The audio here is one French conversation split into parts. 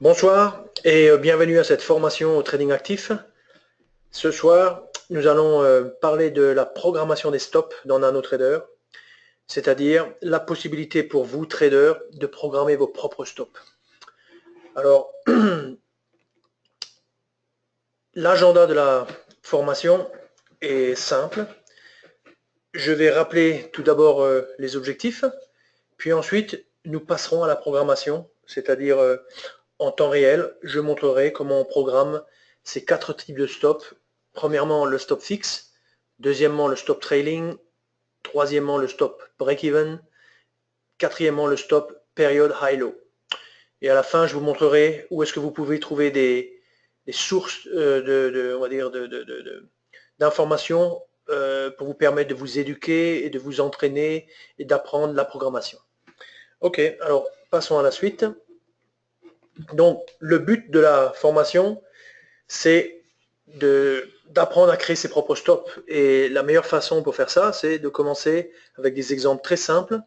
Bonsoir et bienvenue à cette formation au trading actif. Ce soir, nous allons parler de la programmation des stops dans NanoTrader, c'est-à-dire la possibilité pour vous, traders, de programmer vos propres stops. Alors, l'agenda de la formation est simple. Je vais rappeler tout d'abord les objectifs, puis ensuite, nous passerons à la programmation, c'est-à-dire en temps réel, je montrerai comment on programme ces 4 types de stops. Premièrement, le stop fixe. Deuxièmement, le stop trailing. Troisièmement, le stop break-even. Quatrièmement, le stop période high-low. Et à la fin, je vous montrerai où est-ce que vous pouvez trouver des sources d'informations pour vous permettre de vous éduquer et de vous entraîner et d'apprendre la programmation. Ok, alors passons à la suite. Donc, le but de la formation, c'est d'apprendre à créer ses propres stops. Et la meilleure façon pour faire ça, c'est de commencer avec des exemples très simples.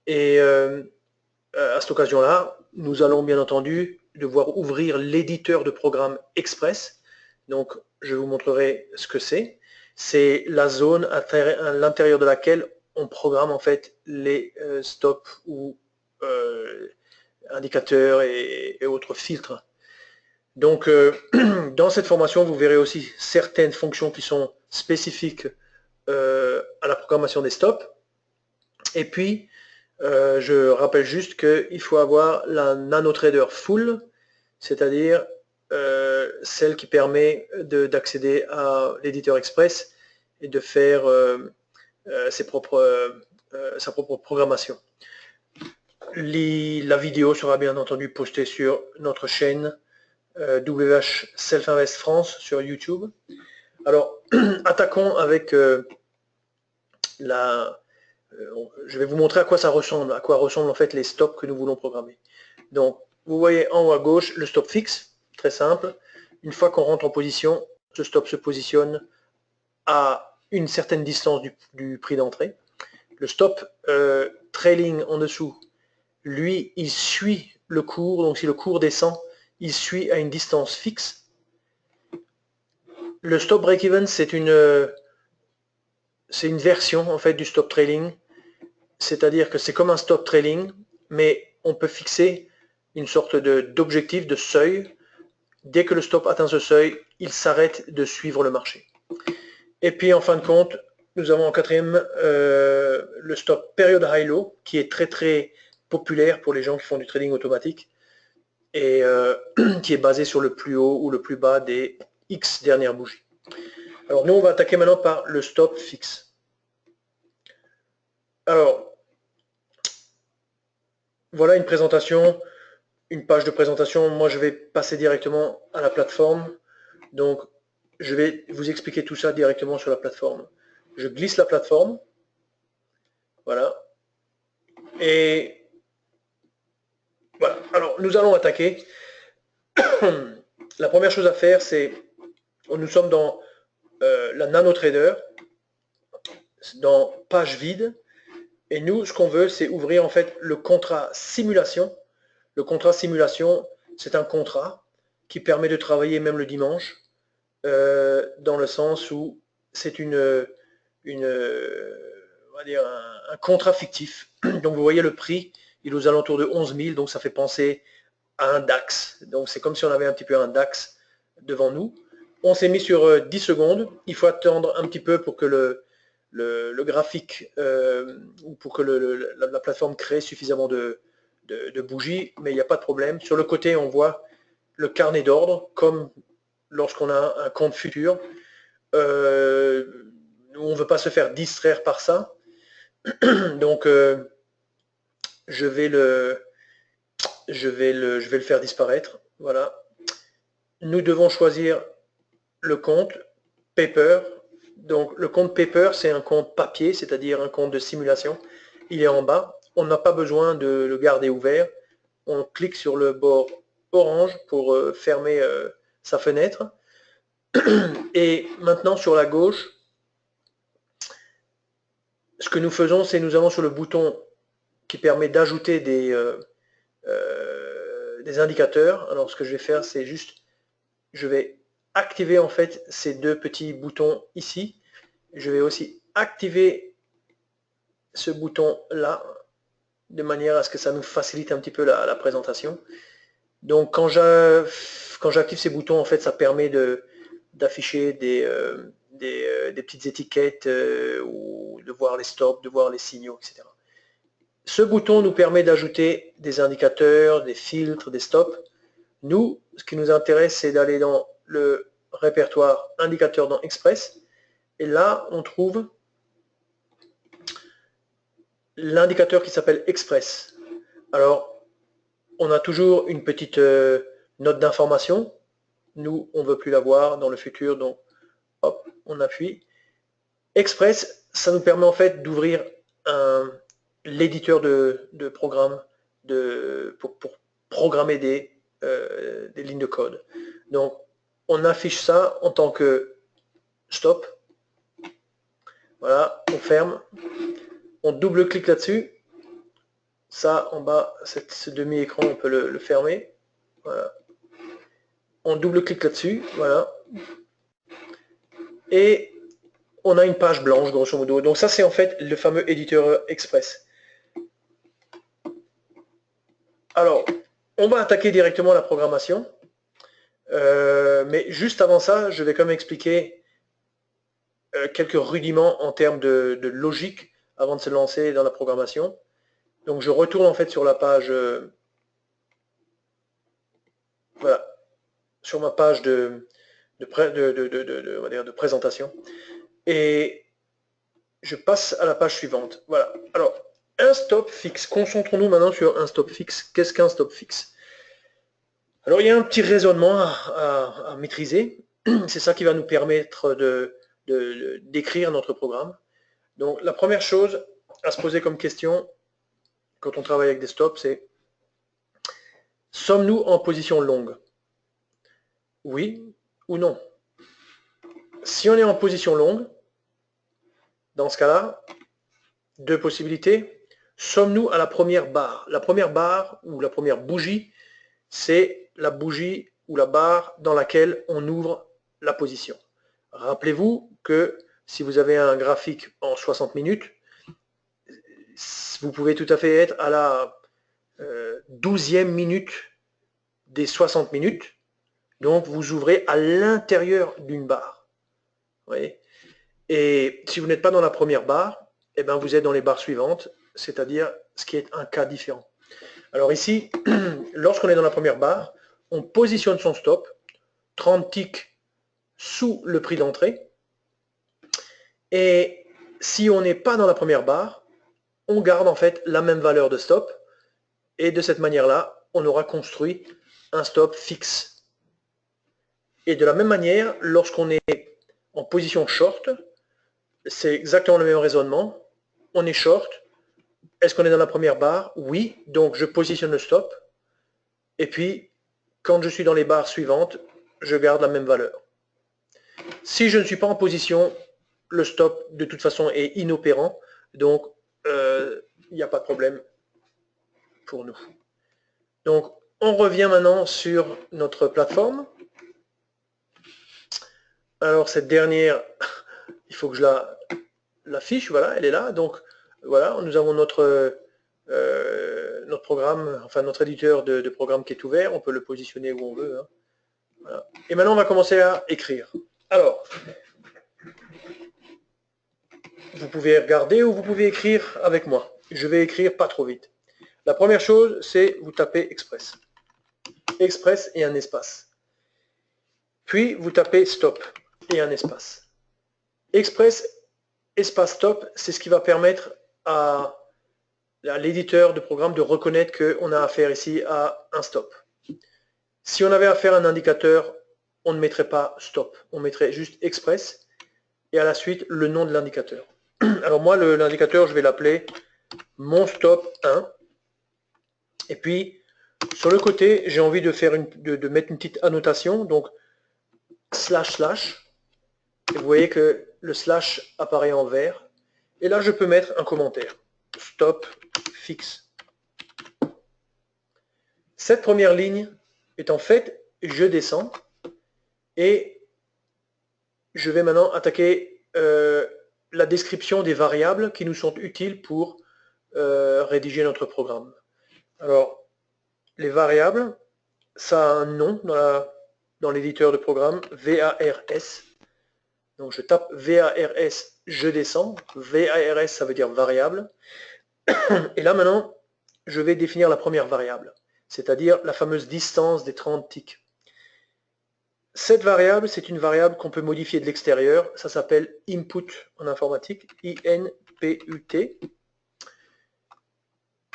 Et à cette occasion-là, nous allons bien entendu devoir ouvrir l'éditeur de programme Express. Donc, je vous montrerai ce que c'est. C'est la zone à l'intérieur de laquelle on programme en fait les stops ou indicateurs et autres filtres. Donc, dans cette formation, vous verrez aussi certaines fonctions qui sont spécifiques à la programmation des stops. Et puis, je rappelle juste qu'il faut avoir la NanoTrader Full, c'est-à-dire celle qui permet d'accéder à l'éditeur Express et de faire sa propre programmation. La vidéo sera bien entendu postée sur notre chaîne WH Self Invest France sur YouTube. Alors, attaquons avec je vais vous montrer à quoi ça ressemble, à quoi ressemblent en fait les stops que nous voulons programmer. Donc, vous voyez en haut à gauche le stop fixe, très simple. Une fois qu'on rentre en position, ce stop se positionne à une certaine distance du prix d'entrée. Le stop trailing en dessous, lui, il suit le cours, donc si le cours descend, il suit à une distance fixe. Le stop break-even, c'est une version en fait du stop trailing, c'est-à-dire que c'est comme un stop trailing, mais on peut fixer une sorte d'objectif, de seuil. Dès que le stop atteint ce seuil, il s'arrête de suivre le marché. Et puis en fin de compte, nous avons en quatrième le stop période high-low, qui est très très populaire pour les gens qui font du trading automatique et qui est basé sur le plus haut ou le plus bas des X dernières bougies. Alors nous, on va attaquer maintenant par le stop fixe. Alors, voilà une présentation, une page de présentation. Moi, je vais passer directement à la plateforme. Donc, je vais vous expliquer tout ça directement sur la plateforme. Je glisse la plateforme. Voilà. Et voilà. Alors, nous allons attaquer. La première chose à faire, c'est, nous sommes dans la NanoTrader, dans page vide. Et nous, ce qu'on veut, c'est ouvrir en fait le contrat simulation. Le contrat simulation, c'est un contrat qui permet de travailler même le dimanche, dans le sens où c'est on va dire un contrat fictif. Donc vous voyez le prix, il est aux alentours de 11 000, donc ça fait penser à un DAX. Donc c'est comme si on avait un petit peu un DAX devant nous. On s'est mis sur 10 secondes. Il faut attendre un petit peu pour que le graphique ou pour que la plateforme crée suffisamment de bougies, mais il n'y a pas de problème. Sur le côté, on voit le carnet d'ordre, comme lorsqu'on a un compte futur. On ne veut pas se faire distraire par ça. Donc, je vais le faire disparaître. Voilà. Nous devons choisir le compte Paper. Donc, le compte Paper, c'est un compte papier, c'est-à-dire un compte de simulation. Il est en bas. On n'a pas besoin de le garder ouvert. On clique sur le bord orange pour fermer sa fenêtre. Et maintenant, sur la gauche, ce que nous faisons, c'est nous allons sur le bouton qui permet d'ajouter des indicateurs. Alors ce que je vais faire, c'est juste, je vais activer en fait ces deux petits boutons ici. Je vais aussi activer ce bouton là, de manière à ce que ça nous facilite un petit peu la présentation. Donc quand j'active ces boutons, en fait, ça permet d'afficher des petites étiquettes ou de voir les stops, de voir les signaux, etc. Ce bouton nous permet d'ajouter des indicateurs, des filtres, des stops. Nous, ce qui nous intéresse, c'est d'aller dans le répertoire indicateur dans Express. Et là, on trouve l'indicateur qui s'appelle Express. Alors, on a toujours une petite note d'information. Nous, on ne veut plus la voir dans le futur, donc hop, on appuie. Express, ça nous permet en fait d'ouvrir l'éditeur de programme pour programmer des lignes de code. Donc, on affiche ça en tant que stop. Voilà, on ferme. On double-clique là-dessus. Ça, en bas, ce demi-écran, on peut le fermer. Voilà. On double-clique là-dessus. Voilà. Et on a une page blanche, grosso modo. Donc ça, c'est en fait le fameux éditeur Express. Alors, on va attaquer directement la programmation. Mais juste avant ça, je vais quand même expliquer quelques rudiments en termes de logique avant de se lancer dans la programmation. Donc je retourne en fait sur la page, voilà, sur ma page de présentation. Et je passe à la page suivante. Voilà. Alors, un stop fixe. Concentrons-nous maintenant sur un stop fixe. Qu'est-ce qu'un stop fixe? Alors, il y a un petit raisonnement à maîtriser. C'est ça qui va nous permettre d'écrire notre programme. Donc, la première chose à se poser comme question quand on travaille avec des stops, c'est: sommes-nous en position longue? Oui ou non? Si on est en position longue, dans ce cas-là, deux possibilités. Sommes-nous à la première barre? La première barre ou la première bougie, c'est la bougie ou la barre dans laquelle on ouvre la position. Rappelez-vous que si vous avez un graphique en 60 minutes, vous pouvez tout à fait être à la 12e minute des 60 minutes. Donc vous ouvrez à l'intérieur d'une barre. Vous voyez? Et si vous n'êtes pas dans la première barre, eh bien vous êtes dans les barres suivantes, c'est-à-dire ce qui est un cas différent. Alors ici, lorsqu'on est dans la première barre, on positionne son stop 30 ticks sous le prix d'entrée. Et si on n'est pas dans la première barre, on garde en fait la même valeur de stop. Et de cette manière-là, on aura construit un stop fixe. Et de la même manière, lorsqu'on est en position short, c'est exactement le même raisonnement. On est short. Est-ce qu'on est dans la première barre? Oui. Donc je positionne le stop. Et puis, quand je suis dans les barres suivantes, je garde la même valeur. Si je ne suis pas en position, le stop de toute façon est inopérant. Donc, il n'y a pas de problème pour nous. Donc, on revient maintenant sur notre plateforme. Alors, cette dernière, il faut que je l'affiche. Voilà, elle est là. Donc, voilà, nous avons notre programme, enfin notre éditeur de programme qui est ouvert. On peut le positionner où on veut. Hein. Voilà. Et maintenant, on va commencer à écrire. Alors, vous pouvez regarder ou vous pouvez écrire avec moi. Je vais écrire pas trop vite. La première chose, c'est vous tapez Express. Express et un espace. Puis, vous tapez Stop et un espace. Express, espace Stop, c'est ce qui va permettre à l'éditeur de programme de reconnaître qu'on a affaire ici à un stop. Si on avait affaire à un indicateur, on ne mettrait pas Stop. On mettrait juste Express et à la suite le nom de l'indicateur. Alors moi, l'indicateur, je vais l'appeler mon stop 1. Et puis, sur le côté, j'ai envie de mettre une petite annotation, donc //. Et vous voyez que le slash apparaît en vert. Et là, je peux mettre un commentaire. Stop fixe. Cette première ligne étant faite, je descends et je vais maintenant attaquer la description des variables qui nous sont utiles pour rédiger notre programme. Alors, les variables, ça a un nom dans l'éditeur de programme, VARS. Donc je tape VARS, je descends. VARS, ça veut dire variable. Et là maintenant, je vais définir la première variable, c'est-à-dire la fameuse distance des 30 ticks. Cette variable, c'est une variable qu'on peut modifier de l'extérieur. Ça s'appelle input en informatique, I-N-P-U-T.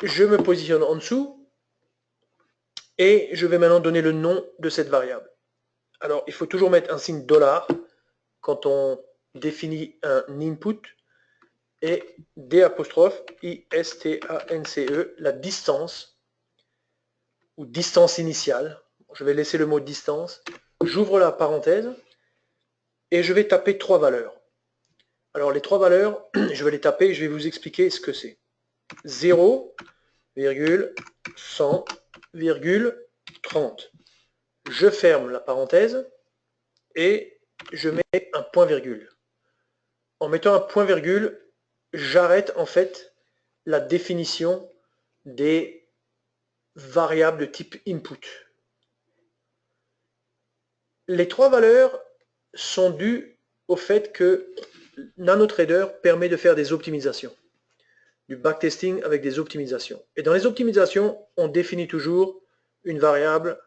Je me positionne en dessous et je vais maintenant donner le nom de cette variable. Alors, il faut toujours mettre un signe $. Quand on définit un input, et D'-I-S-T-A-N-C-E, la distance, ou distance initiale. Je vais laisser le mot distance. J'ouvre la parenthèse, et je vais taper 3 valeurs. Alors les 3 valeurs, je vais les taper et je vais vous expliquer ce que c'est. 0, 100, 30. Je ferme la parenthèse, et je mets un point virgule. En mettant un point virgule, j'arrête en fait la définition des variables de type input. Les 3 valeurs sont dues au fait que NanoTrader permet de faire des optimisations, du backtesting avec des optimisations. Et dans les optimisations, on définit toujours une variable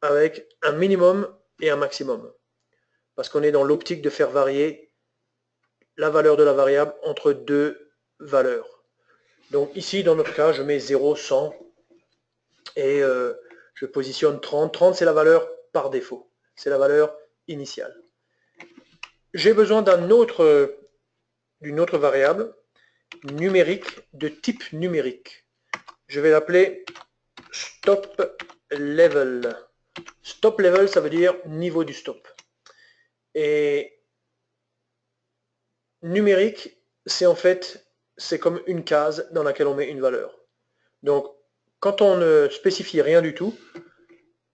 avec un minimum et un maximum, parce qu'on est dans l'optique de faire varier la valeur de la variable entre 2 valeurs. Donc ici, dans notre cas, je mets 0, 100 et je positionne 30. 30, c'est la valeur par défaut. C'est la valeur initiale. J'ai besoin d'une autre variable numérique de type numérique. Je vais l'appeler stop level. Stop level, ça veut dire niveau du stop. Et numérique, c'est en fait, c'est comme une case dans laquelle on met une valeur. Donc, quand on ne spécifie rien du tout,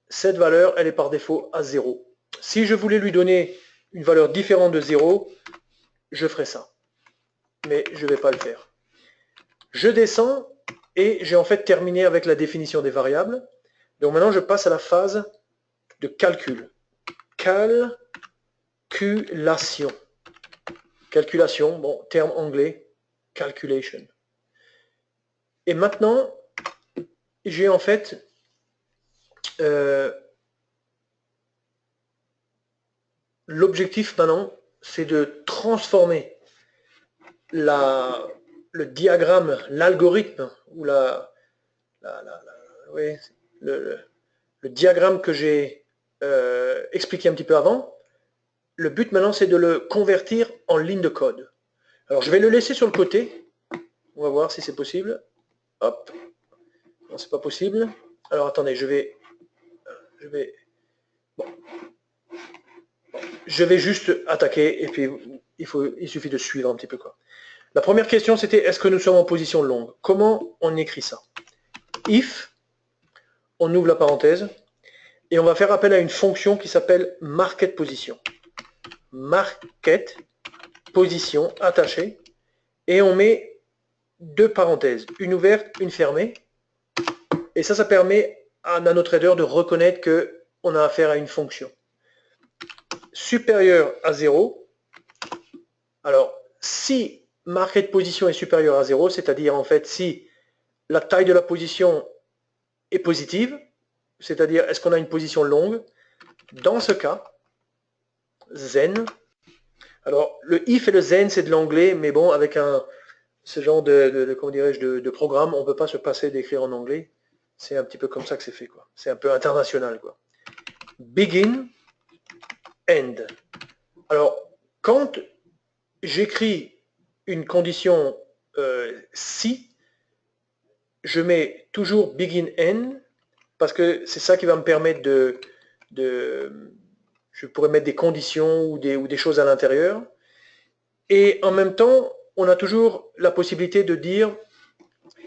cette valeur, elle est par défaut à 0. Si je voulais lui donner une valeur différente de 0, je ferai ça. Mais je ne vais pas le faire. Je descends et j'ai en fait terminé avec la définition des variables. Donc maintenant, je passe à la phase de calcul. Calculation. Calculation, bon, terme anglais, calculation. Et maintenant, j'ai en fait l'objectif maintenant, c'est de transformer le diagramme, l'algorithme, ou le diagramme que j'ai expliqué un petit peu avant. Le but maintenant, c'est de le convertir en ligne de code. Alors, je vais le laisser sur le côté. On va voir si c'est possible. Hop. Non, c'est pas possible. Alors, attendez, je vais juste attaquer et puis il suffit de suivre un petit peu quoi. La première question, c'était est-ce que nous sommes en position longue? Comment on écrit ça? If, on ouvre la parenthèse et on va faire appel à une fonction qui s'appelle market position. Market position attachée et on met 2 parenthèses, une ouverte, une fermée. Et ça permet à NanoTrader de reconnaître qu'on a affaire à une fonction supérieure à 0. Alors, si market position est supérieure à 0, c'est-à-dire en fait si la taille de la position est positive, c'est-à-dire est-ce qu'on a une position longue, dans ce cas, then, alors le if et le then c'est de l'anglais, mais bon, avec ce genre comment dirais-je, de programme, on ne peut pas se passer d'écrire en anglais. C'est un petit peu comme ça que c'est fait, quoi. C'est un peu international, quoi. Begin, end. Alors, quand j'écris une condition si, je mets toujours begin, end, parce que c'est ça qui va me permettre je pourrais mettre des conditions ou des choses à l'intérieur. Et en même temps, on a toujours la possibilité de dire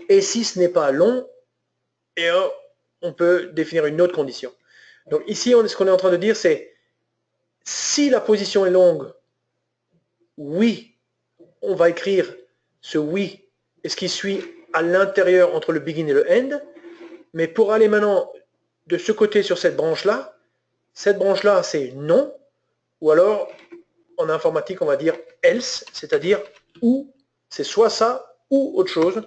et si ce n'est pas long, et on peut définir une autre condition. Donc ici, ce qu'on est en train de dire, c'est si la position est longue, oui, on va écrire ce oui et ce qui suit à l'intérieur entre le begin et le end. Mais pour aller maintenant de ce côté sur cette branche-là, c'est non, ou alors en informatique, on va dire else, c'est-à-dire ou, c'est soit ça ou autre chose.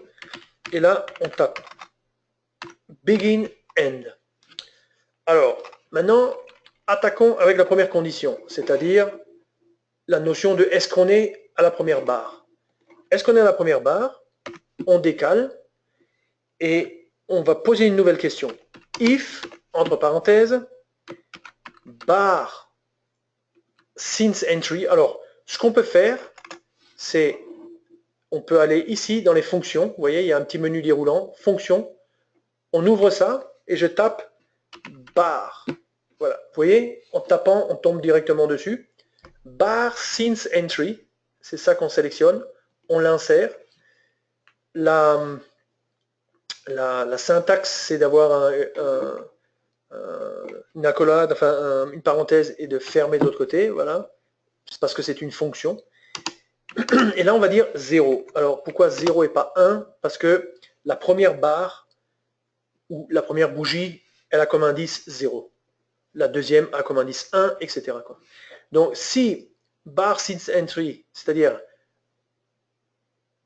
Et là, on tape begin, end. Alors, maintenant, attaquons avec la première condition, c'est-à-dire la notion de est-ce qu'on est à la première barre. Est-ce qu'on est à la première barre? On décale et on va poser une nouvelle question. If, entre parenthèses, bar since entry. Alors, ce qu'on peut faire, c'est, on peut aller ici dans les fonctions. Vous voyez, il y a un petit menu déroulant, fonction. On ouvre ça et je tape bar. Voilà, vous voyez, en tapant, on tombe directement dessus. Bar since entry, c'est ça qu'on sélectionne. On l'insère. La syntaxe, c'est d'avoir une accolade, enfin une parenthèse et de fermer de l'autre côté, voilà. C'est parce que c'est une fonction. Et là, on va dire 0. Alors, pourquoi 0 et pas 1? Parce que la première barre ou la première bougie, elle a comme indice 0. La deuxième a comme indice 1, etc. Donc, si bar since entry, c'est-à-dire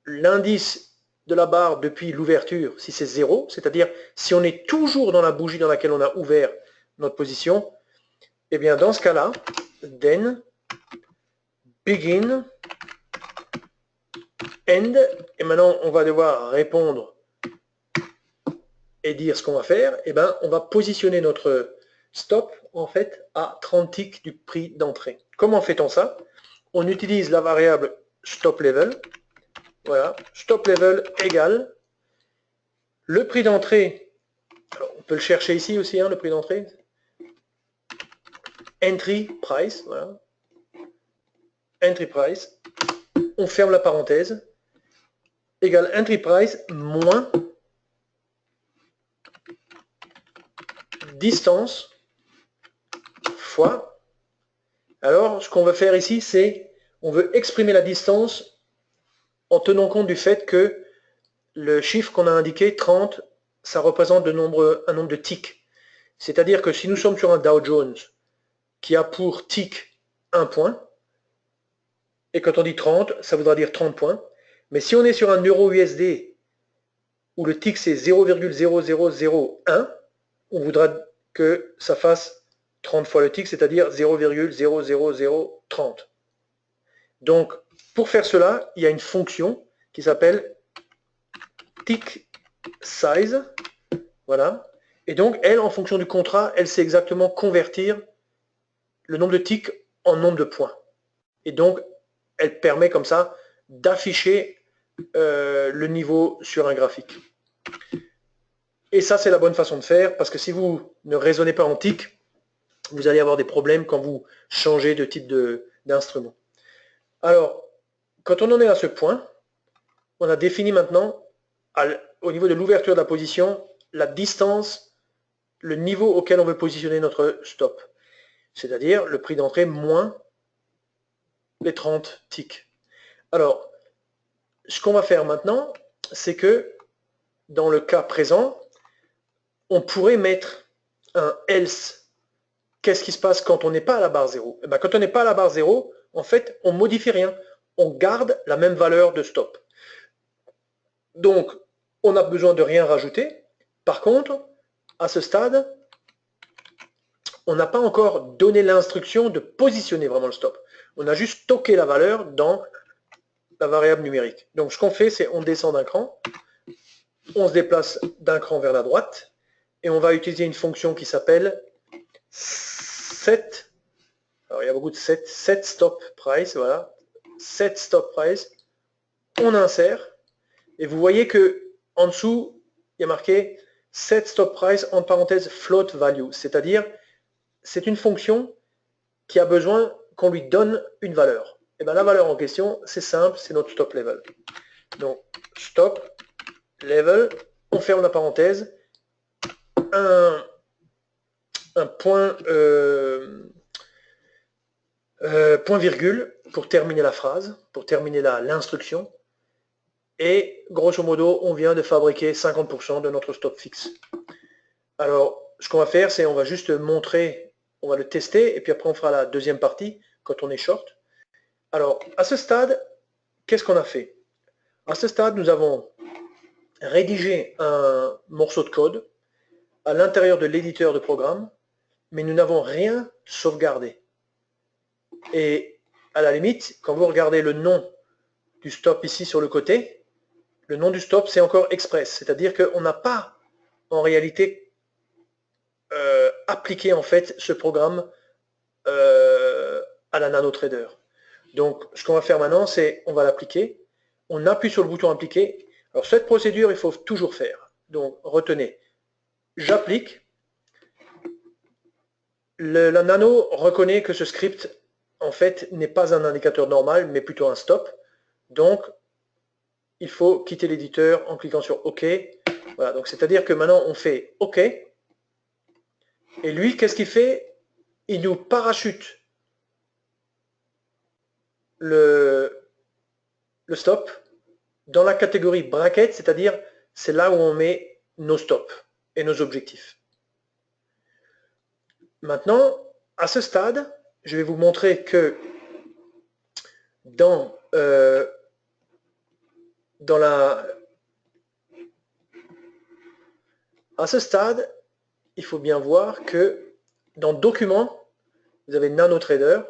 l'indice de la barre depuis l'ouverture, si c'est 0, c'est-à-dire si on est toujours dans la bougie dans laquelle on a ouvert notre position, eh bien dans ce cas-là, then begin end, et maintenant on va devoir répondre et dire ce qu'on va faire, et bien on va positionner notre stop en fait à 30 ticks du prix d'entrée. Comment fait-on ça? On utilise la variable stop level. Voilà, stop level égale le prix d'entrée. On peut le chercher ici aussi, hein, le prix d'entrée. Entry price, voilà. Entry price. On ferme la parenthèse. Égale entry price moins distance fois. Alors, ce qu'on veut faire ici, c'est on veut exprimer la distance en tenant compte du fait que le chiffre qu'on a indiqué, 30, ça représente un nombre de ticks. C'est-à-dire que si nous sommes sur un Dow Jones qui a pour tick 1 point, et quand on dit 30, ça voudra dire 30 points. Mais si on est sur un euro USD où le tick c'est 0,0001, on voudra que ça fasse 30 fois le tick, c'est-à-dire 0,00030. Donc, pour faire cela, il y a une fonction qui s'appelle tick size. Voilà. Et donc, elle, en fonction du contrat, elle sait exactement convertir le nombre de ticks en nombre de points. Et donc, elle permet comme ça d'afficher le niveau sur un graphique. Et ça, c'est la bonne façon de faire, parce que si vous ne raisonnez pas en ticks, vous allez avoir des problèmes quand vous changez de type d'instrument. Alors, quand on en est à ce point, on a défini maintenant, au niveau de l'ouverture de la position, la distance, le niveau auquel on veut positionner notre stop. C'est-à-dire le prix d'entrée moins les 30 ticks. Alors, ce qu'on va faire maintenant, c'est que dans le cas présent, on pourrait mettre un else. Qu'est-ce qui se passe quand on n'est pas à la barre 0? Et bien, quand on n'est pas à la barre 0, en fait, on ne modifie rien. On garde la même valeur de stop. Donc, on n'a besoin de rien rajouter. Par contre, à ce stade, on n'a pas encore donné l'instruction de positionner vraiment le stop. On a juste stocké la valeur dans la variable numérique. Donc, ce qu'on fait, c'est on descend d'un cran, on se déplace d'un cran vers la droite, et on va utiliser une fonction qui s'appelle set. Alors, il y a beaucoup de set stop price, voilà. Set stop price. On insère, et vous voyez que en dessous, il y a marqué set stop price en parenthèse float value, c'est-à-dire c'est une fonction qui a besoin qu'on lui donne une valeur. Et bien la valeur en question, c'est simple, c'est notre stop level. Donc stop level, on ferme la parenthèse, un point, point virgule pour terminer la phrase, pour terminer l'instruction. Et grosso modo, on vient de fabriquer 50% de notre stop fixe. Alors, ce qu'on va faire, c'est on va juste montrer, on va le tester, et puis après on fera la deuxième partie, quand on est short. Alors, à ce stade, qu'est-ce qu'on a fait? À ce stade, nous avons rédigé un morceau de code à l'intérieur de l'éditeur de programme, mais nous n'avons rien sauvegardé. Et à la limite, quand vous regardez le nom du stop ici sur le côté, le nom du stop, c'est encore express, c'est-à-dire qu'on n'a pas, en réalité, appliqué en fait ce programme à la NanoTrader. Donc, ce qu'on va faire maintenant, c'est on va l'appliquer, on appuie sur le bouton appliquer. Alors, cette procédure, il faut toujours faire. Donc, retenez, j'applique. La Nano reconnaît que ce script, en fait, n'est pas un indicateur normal, mais plutôt un stop. Donc, il faut quitter l'éditeur en cliquant sur OK. Voilà, donc c'est-à-dire que maintenant, on fait OK. Et lui, qu'est-ce qu'il fait? Il nous parachute le stop dans la catégorie bracket, c'est-à-dire c'est là où on met nos stops et nos objectifs. Maintenant, à ce stade, je vais vous montrer que dans à ce stade, il faut bien voir que dans Documents, vous avez NanoTrader,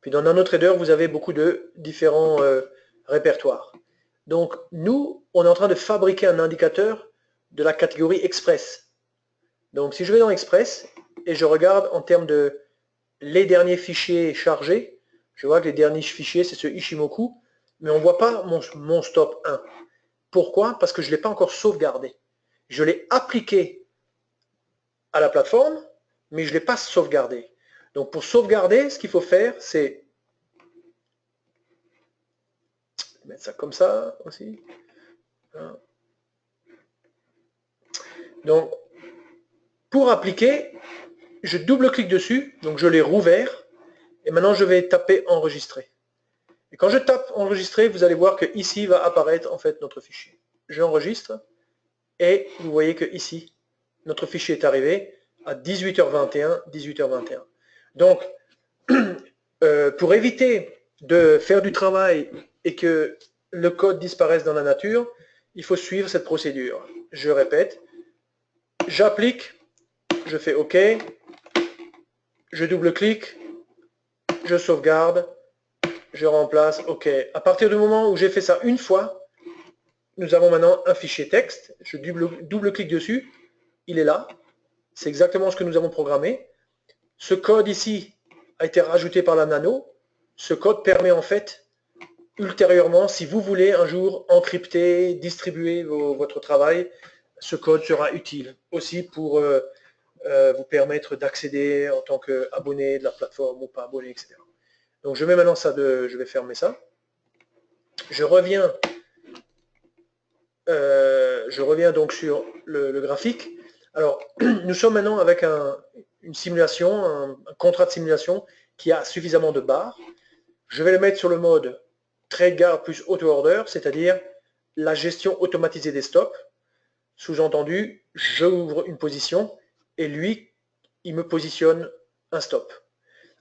puis dans NanoTrader, vous avez beaucoup de différents répertoires. Donc, nous, on est en train de fabriquer un indicateur de la catégorie Express. Donc, si je vais dans Express, et je regarde en termes de les derniers fichiers chargés, je vois que les derniers fichiers, c'est ce Ishimoku, mais on ne voit pas mon stop 1. Pourquoi? Parce que je ne l'ai pas encore sauvegardé. Je l'ai appliqué à la plateforme, mais je ne l'ai pas sauvegardé. Donc pour sauvegarder, ce qu'il faut faire, c'est mettre ça comme ça aussi. Donc pour appliquer, je double-clique dessus, donc je l'ai rouvert, et maintenant je vais taper enregistrer. Et quand je tape enregistrer, vous allez voir que ici va apparaître en fait notre fichier. J'enregistre, et vous voyez que ici, notre fichier est arrivé à 18h21, 18h21. Donc, pour éviter de faire du travail et que le code disparaisse dans la nature, il faut suivre cette procédure. Je répète, j'applique, je fais OK, je double-clique, je sauvegarde, je remplace OK. À partir du moment où j'ai fait ça une fois, nous avons maintenant un fichier texte, je double-clique dessus, il est là, c'est exactement ce que nous avons programmé. Ce code ici a été rajouté par la Nano. Ce code permet en fait, ultérieurement, si vous voulez un jour encrypter, distribuer votre travail, ce code sera utile aussi pour vous permettre d'accéder en tant qu'abonné de la plateforme ou pas abonné, etc. Donc je mets maintenant ça, je vais fermer ça. Je reviens donc sur le graphique. Alors, nous sommes maintenant avec une simulation, un contrat de simulation qui a suffisamment de barres. Je vais le mettre sur le mode TradeGuard plus AutoOrder, c'est-à-dire la gestion automatisée des stops. Sous-entendu, j'ouvre une position et lui, il me positionne un stop.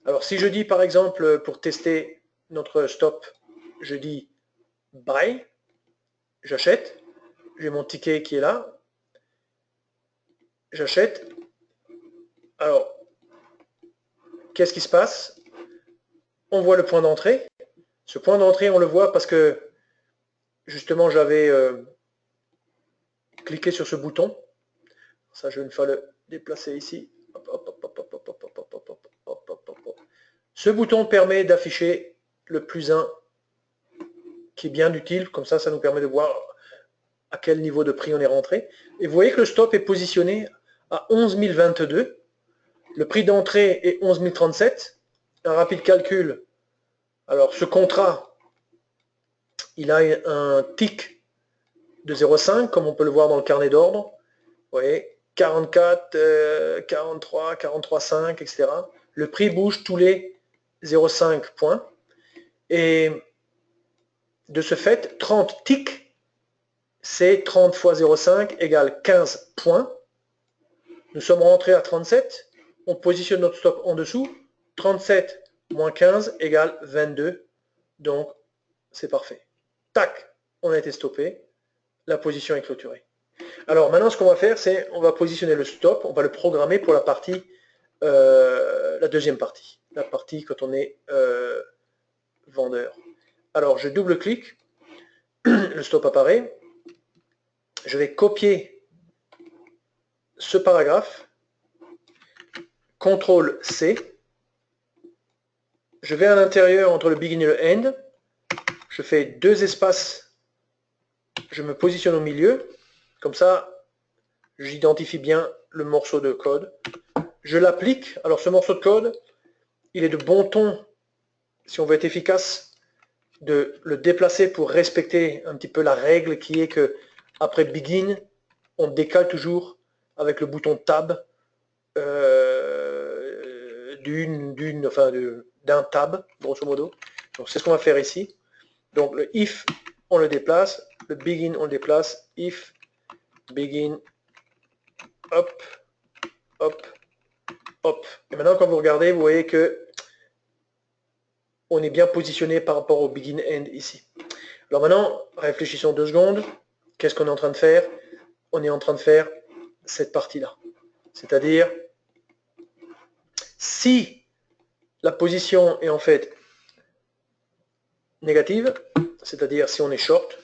Alors, si je dis par exemple, pour tester notre stop, je dis Buy, j'achète, j'ai mon ticket qui est là, j'achète. Alors, qu'est-ce qui se passe? On voit le point d'entrée. Ce point d'entrée, on le voit parce que justement, j'avais cliqué sur ce bouton. Ça, je vais une fois le déplacer ici. Ce bouton permet d'afficher le plus 1 qui est bien utile. Comme ça, ça nous permet de voir à quel niveau de prix on est rentré. Et vous voyez que le stop est positionné à 11 022. Le prix d'entrée est 11 037. Un rapide calcul. Alors, ce contrat, il a un tick de 0,5, comme on peut le voir dans le carnet d'ordre. Vous voyez, 44, 43, 43,5, etc. Le prix bouge tous les 0,5 points. Et de ce fait, 30 ticks, c'est 30 fois 0,5 égale 15 points. Nous sommes rentrés à 37. On positionne notre stop en dessous. 37 moins 15 égale 22. Donc, c'est parfait. Tac, on a été stoppé. La position est clôturée. Alors maintenant, ce qu'on va faire, c'est on va positionner le stop. On va le programmer pour la partie, la deuxième partie. La partie quand on est vendeur. Alors, je double-clique. Le stop apparaît. Je vais copier ce paragraphe. CTRL-C. Je vais à l'intérieur entre le begin et le end. Je fais 2 espaces. Je me positionne au milieu. Comme ça, j'identifie bien le morceau de code. Je l'applique. Alors ce morceau de code, il est de bon ton, si on veut être efficace, de le déplacer pour respecter un petit peu la règle qui est que après begin, on décale toujours avec le bouton tab d'un tab, grosso modo. Donc c'est ce qu'on va faire ici. Donc le if, on le déplace, le begin, on le déplace, if, begin, hop, hop, hop. Et maintenant quand vous regardez, vous voyez que on est bien positionné par rapport au begin end ici. Alors maintenant, réfléchissons 2 secondes. Qu'est-ce qu'on est en train de faire? On est en train de faire cette partie-là. C'est-à-dire, si la position est en fait négative, c'est-à-dire si on est short,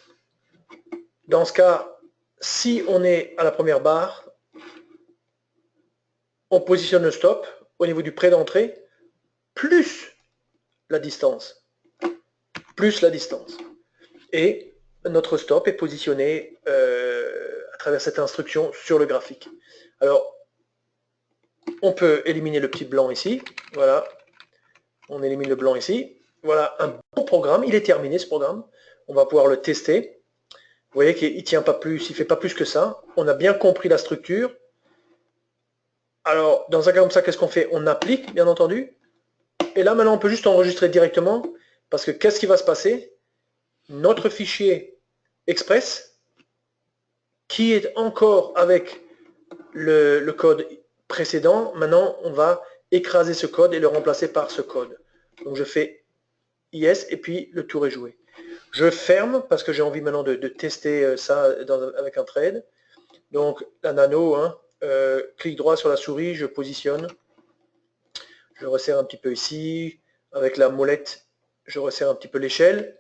dans ce cas, si on est à la première barre, on positionne le stop au niveau du prêt d'entrée, plus la distance. Plus la distance. Et notre stop est positionné à travers cette instruction sur le graphique. Alors, on peut éliminer le petit blanc ici. Voilà. On élimine le blanc ici. Voilà un bon programme. Il est terminé ce programme. On va pouvoir le tester. Vous voyez qu'il ne tient pas plus, il ne fait pas plus que ça. On a bien compris la structure. Alors, dans un cas comme ça, qu'est-ce qu'on fait? On applique, bien entendu. Et là, maintenant, on peut juste enregistrer directement. Parce que qu'est-ce qui va se passer? Notre fichier Express, qui est encore avec le code précédent, maintenant, on va écraser ce code et le remplacer par ce code. Donc, je fais yes et puis le tour est joué. Je ferme parce que j'ai envie maintenant de tester ça avec un trade. Donc, la nano, hein, clic droit sur la souris, je positionne. Je resserre un petit peu ici. Avec la molette, je resserre un petit peu l'échelle.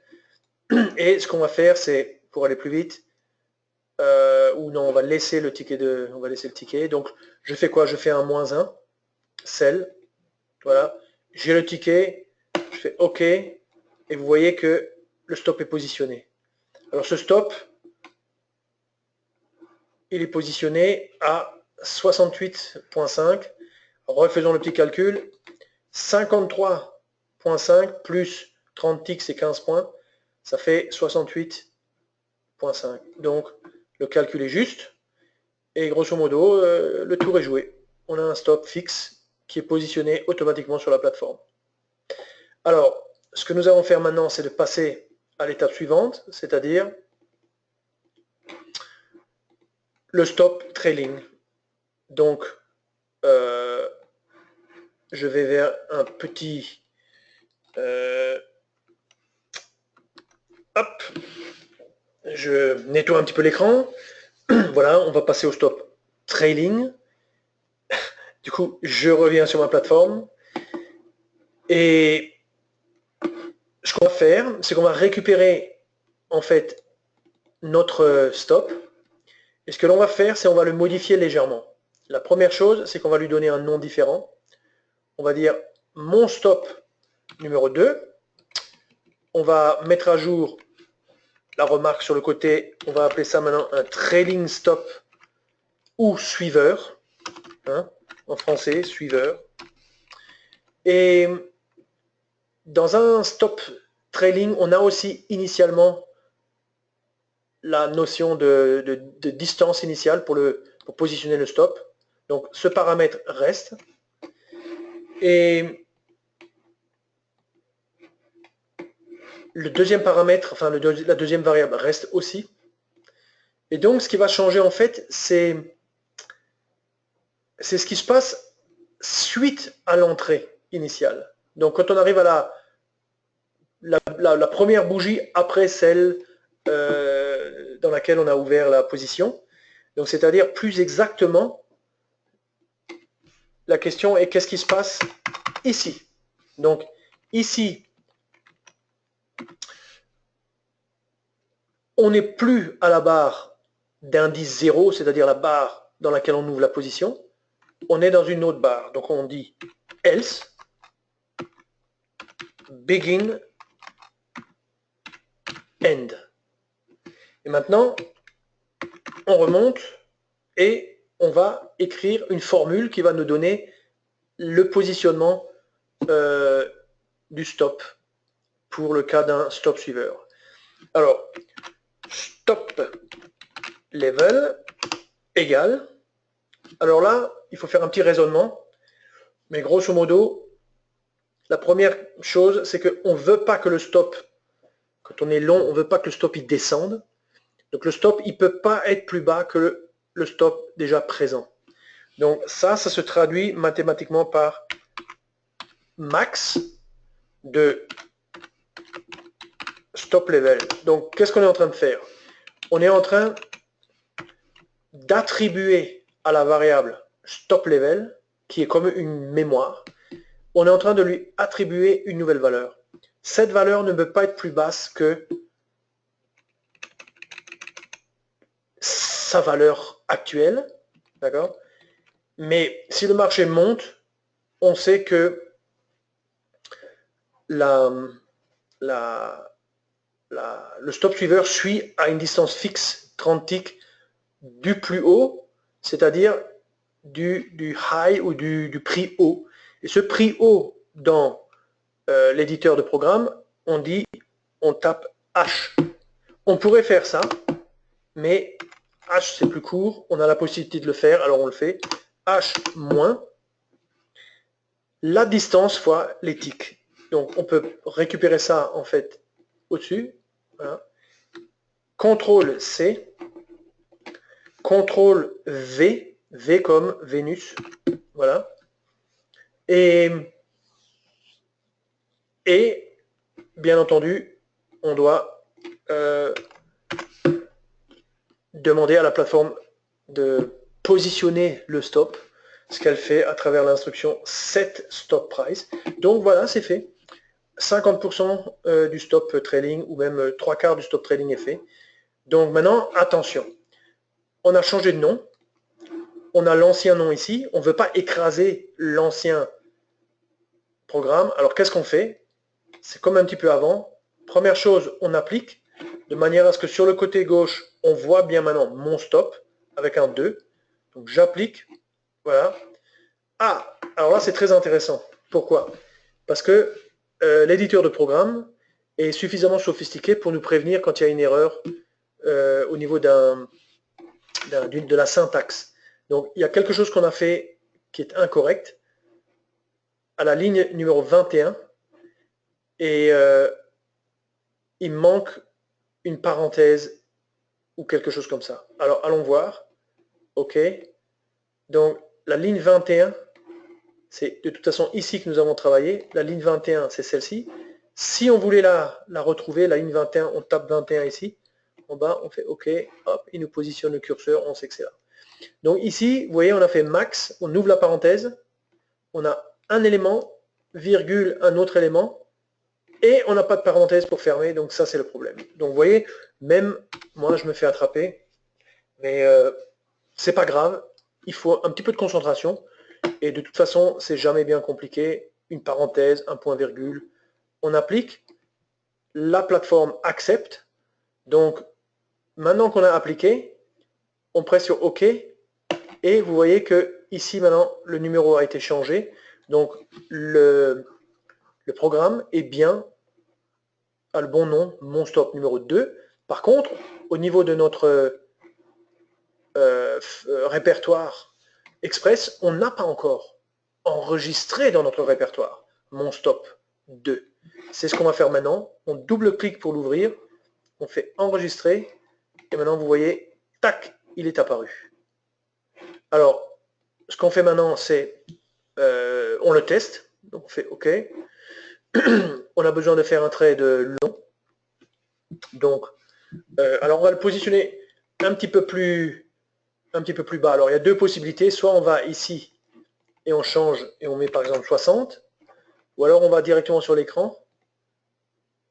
Et ce qu'on va faire, c'est, pour aller plus vite, ou non, on va laisser le ticket on va laisser le ticket. Donc, je fais quoi? Je fais un -1, sell. Voilà. J'ai le ticket, je fais OK, et vous voyez que le stop est positionné. Alors, ce stop, il est positionné à 68,5. Refaisons le petit calcul. 53,5 plus 30 ticks, c'est 15 points. Ça fait 68,5. Donc, le calcul est juste. Et grosso modo, le tour est joué. On a un stop fixe qui est positionné automatiquement sur la plateforme. Alors, ce que nous allons faire maintenant, c'est de passer à l'étape suivante, c'est-à-dire le stop trailing. Donc, je vais vers un petit... hop, je nettoie un petit peu l'écran. Voilà, on va passer au stop trailing. Du coup, je reviens sur ma plateforme. Et ce qu'on va faire, c'est qu'on va récupérer en fait notre stop. Et ce que l'on va faire, c'est on va le modifier légèrement. La première chose, c'est qu'on va lui donner un nom différent. On va dire mon stop numéro 2. On va mettre à jour la remarque sur le côté. On va appeler ça maintenant un trailing stop ou suiveur. Hein, en français, suiveur. Et dans un stop trailing, on a aussi initialement la notion de distance initiale pour le pour positionner le stop. Donc ce paramètre reste. Et le deuxième paramètre, enfin la deuxième variable reste aussi. Et donc ce qui va changer en fait, c'est ce qui se passe suite à l'entrée initiale. Donc quand on arrive à la première bougie après celle dans laquelle on a ouvert la position, donc c'est-à-dire plus exactement, la question est qu'est-ce qui se passe ici. Donc ici, on n'est plus à la barre d'indice 0, c'est-à-dire la barre dans laquelle on ouvre la position, on est dans une autre barre. Donc on dit else, begin, end. Et maintenant, on remonte et on va écrire une formule qui va nous donner le positionnement du stop pour le cas d'un stop suiveur. Alors, stop level égale. Alors là, il faut faire un petit raisonnement, mais grosso modo, la première chose, c'est qu'on ne veut pas que le stop, quand on est long, on ne veut pas que le stop il descende. Donc le stop, il ne peut pas être plus bas que le stop déjà présent. Donc ça se traduit mathématiquement par max de stop level. Donc qu'est-ce qu'on est en train de faire? On est en train d'attribuer à la variable stop level, qui est comme une mémoire, on est en train de lui attribuer une nouvelle valeur. Cette valeur ne peut pas être plus basse que sa valeur actuelle, d'accord? Mais si le marché monte, on sait que le stop suiveur suit à une distance fixe 30 ticks du plus haut, c'est-à-dire du high ou du prix haut. Et ce prix haut dans l'éditeur de programme, on tape H. On pourrait faire ça, mais H c'est plus court, on a la possibilité de le faire, alors on le fait. H moins la distance fois les ticks. Donc on peut récupérer ça en fait au-dessus. Voilà. CTRL C, CTRL V, V comme Vénus. Voilà. Et bien entendu, on doit demander à la plateforme de positionner le stop, ce qu'elle fait à travers l'instruction set stop price. Donc voilà, c'est fait. 50% du stop trailing ou même 3/4 du stop trailing est fait. Donc maintenant, attention, on a changé de nom, on a l'ancien nom ici, on ne veut pas écraser l'ancien programme. Alors qu'est-ce qu'on fait? C'est comme un petit peu avant. Première chose, on applique de manière à ce que sur le côté gauche, on voit bien maintenant mon stop avec un 2. Donc j'applique, voilà. Ah, alors là c'est très intéressant. Pourquoi? Parce que l'éditeur de programme est suffisamment sophistiqué pour nous prévenir quand il y a une erreur au niveau de la syntaxe. Donc il y a quelque chose qu'on a fait qui est incorrect à la ligne numéro 21 et il manque une parenthèse ou quelque chose comme ça. Alors allons voir. OK. Donc la ligne 21, c'est de toute façon ici que nous avons travaillé. La ligne 21, c'est celle-ci. Si on voulait la retrouver, la ligne 21, on tape 21 ici. En bas, on fait OK. Hop, il nous positionne le curseur, on sait que c'est là. Donc ici, vous voyez, on a fait max, on ouvre la parenthèse, on a un élément, virgule, un autre élément, et on n'a pas de parenthèse pour fermer, donc ça c'est le problème. Donc vous voyez, même moi je me fais attraper, mais c'est pas grave, il faut un petit peu de concentration, et de toute façon c'est jamais bien compliqué, une parenthèse, un point virgule, on applique, la plateforme accepte, donc maintenant qu'on a appliqué, on presse sur OK, et vous voyez que ici maintenant le numéro a été changé, donc le programme est bien a le bon nom, mon stop numéro 2. Par contre, au niveau de notre répertoire express, on n'a pas encore enregistré dans notre répertoire mon stop 2. C'est ce qu'on va faire maintenant. On double-clique pour l'ouvrir, on fait enregistrer, et maintenant vous voyez, tac, il est apparu. Alors, ce qu'on fait maintenant, c'est, on le teste, donc on fait OK. On a besoin de faire un trait de long. Donc, alors on va le positionner un petit peu plus bas. Alors il y a deux possibilités, soit on va ici et on change et on met par exemple 60, ou alors on va directement sur l'écran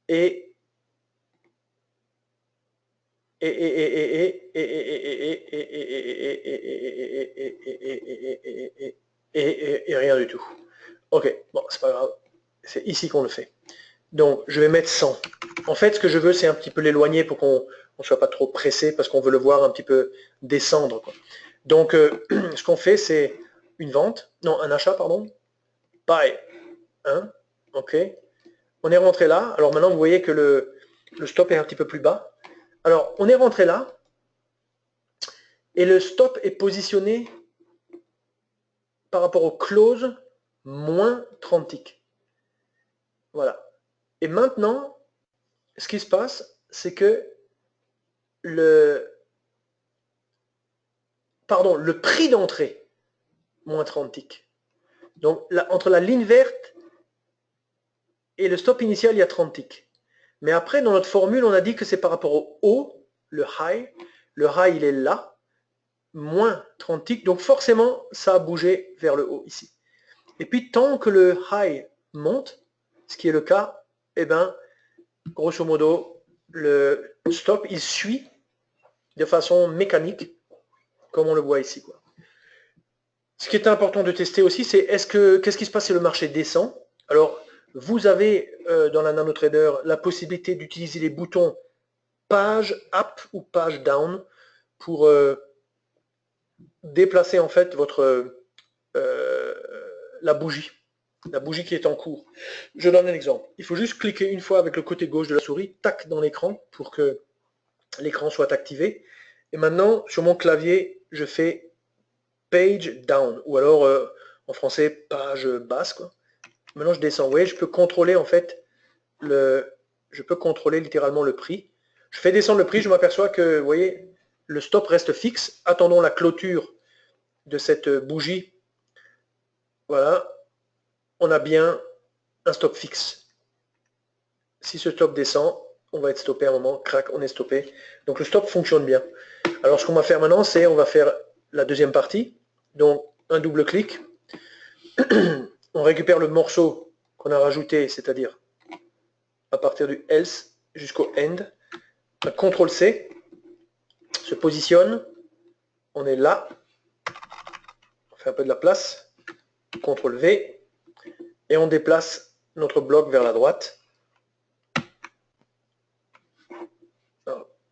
et rien du tout. Ok, bon, c'est pas grave, c'est ici qu'on le fait. Donc, je vais mettre 100. En fait, ce que je veux, c'est un petit peu l'éloigner pour qu'on ne soit pas trop pressé, parce qu'on veut le voir un petit peu descendre, quoi. Donc, ce qu'on fait, c'est une vente, non, un achat, pardon, buy 1, ok. On est rentré là. Alors maintenant, vous voyez que le stop est un petit peu plus bas. Alors, on est rentré là, et le stop est positionné par rapport au close moins 30 ticks. Voilà. Et maintenant, ce qui se passe, c'est que le prix d'entrée, moins 30 ticks. Donc, entre la ligne verte et le stop initial, il y a 30 ticks. Mais après, dans notre formule, on a dit que c'est par rapport au haut, le high. Le high, il est là, moins 30 ticks. Donc, forcément, ça a bougé vers le haut ici. Et puis, tant que le high monte, ce qui est le cas, eh ben, grosso modo, le stop, il suit de façon mécanique, comme on le voit ici, quoi. Ce qui est important de tester aussi, c'est qu'est-ce qui se passe si le marché descend? Alors, vous avez dans la NanoTrader la possibilité d'utiliser les boutons page up ou page down pour déplacer en fait la bougie qui est en cours. Je donne un exemple. Il faut juste cliquer une fois avec le côté gauche de la souris, tac, dans l'écran pour que l'écran soit activé. Et maintenant, sur mon clavier, je fais page down, ou alors en français page basse, quoi. Maintenant je descends. Vous voyez, je peux contrôler en fait je peux contrôler littéralement le prix. Je fais descendre le prix, je m'aperçois que, vous voyez, le stop reste fixe. Attendons la clôture de cette bougie. Voilà, on a bien un stop fixe. Si ce stop descend, on va être stoppé à un moment, crac, on est stoppé. Donc le stop fonctionne bien. Alors ce qu'on va faire maintenant, c'est on va faire la deuxième partie. Donc un double clic. On récupère le morceau qu'on a rajouté, c'est-à-dire à partir du else jusqu'au end. Un CTRL-C, se positionne, on est là, on fait un peu de la place, CTRL-V, et on déplace notre bloc vers la droite.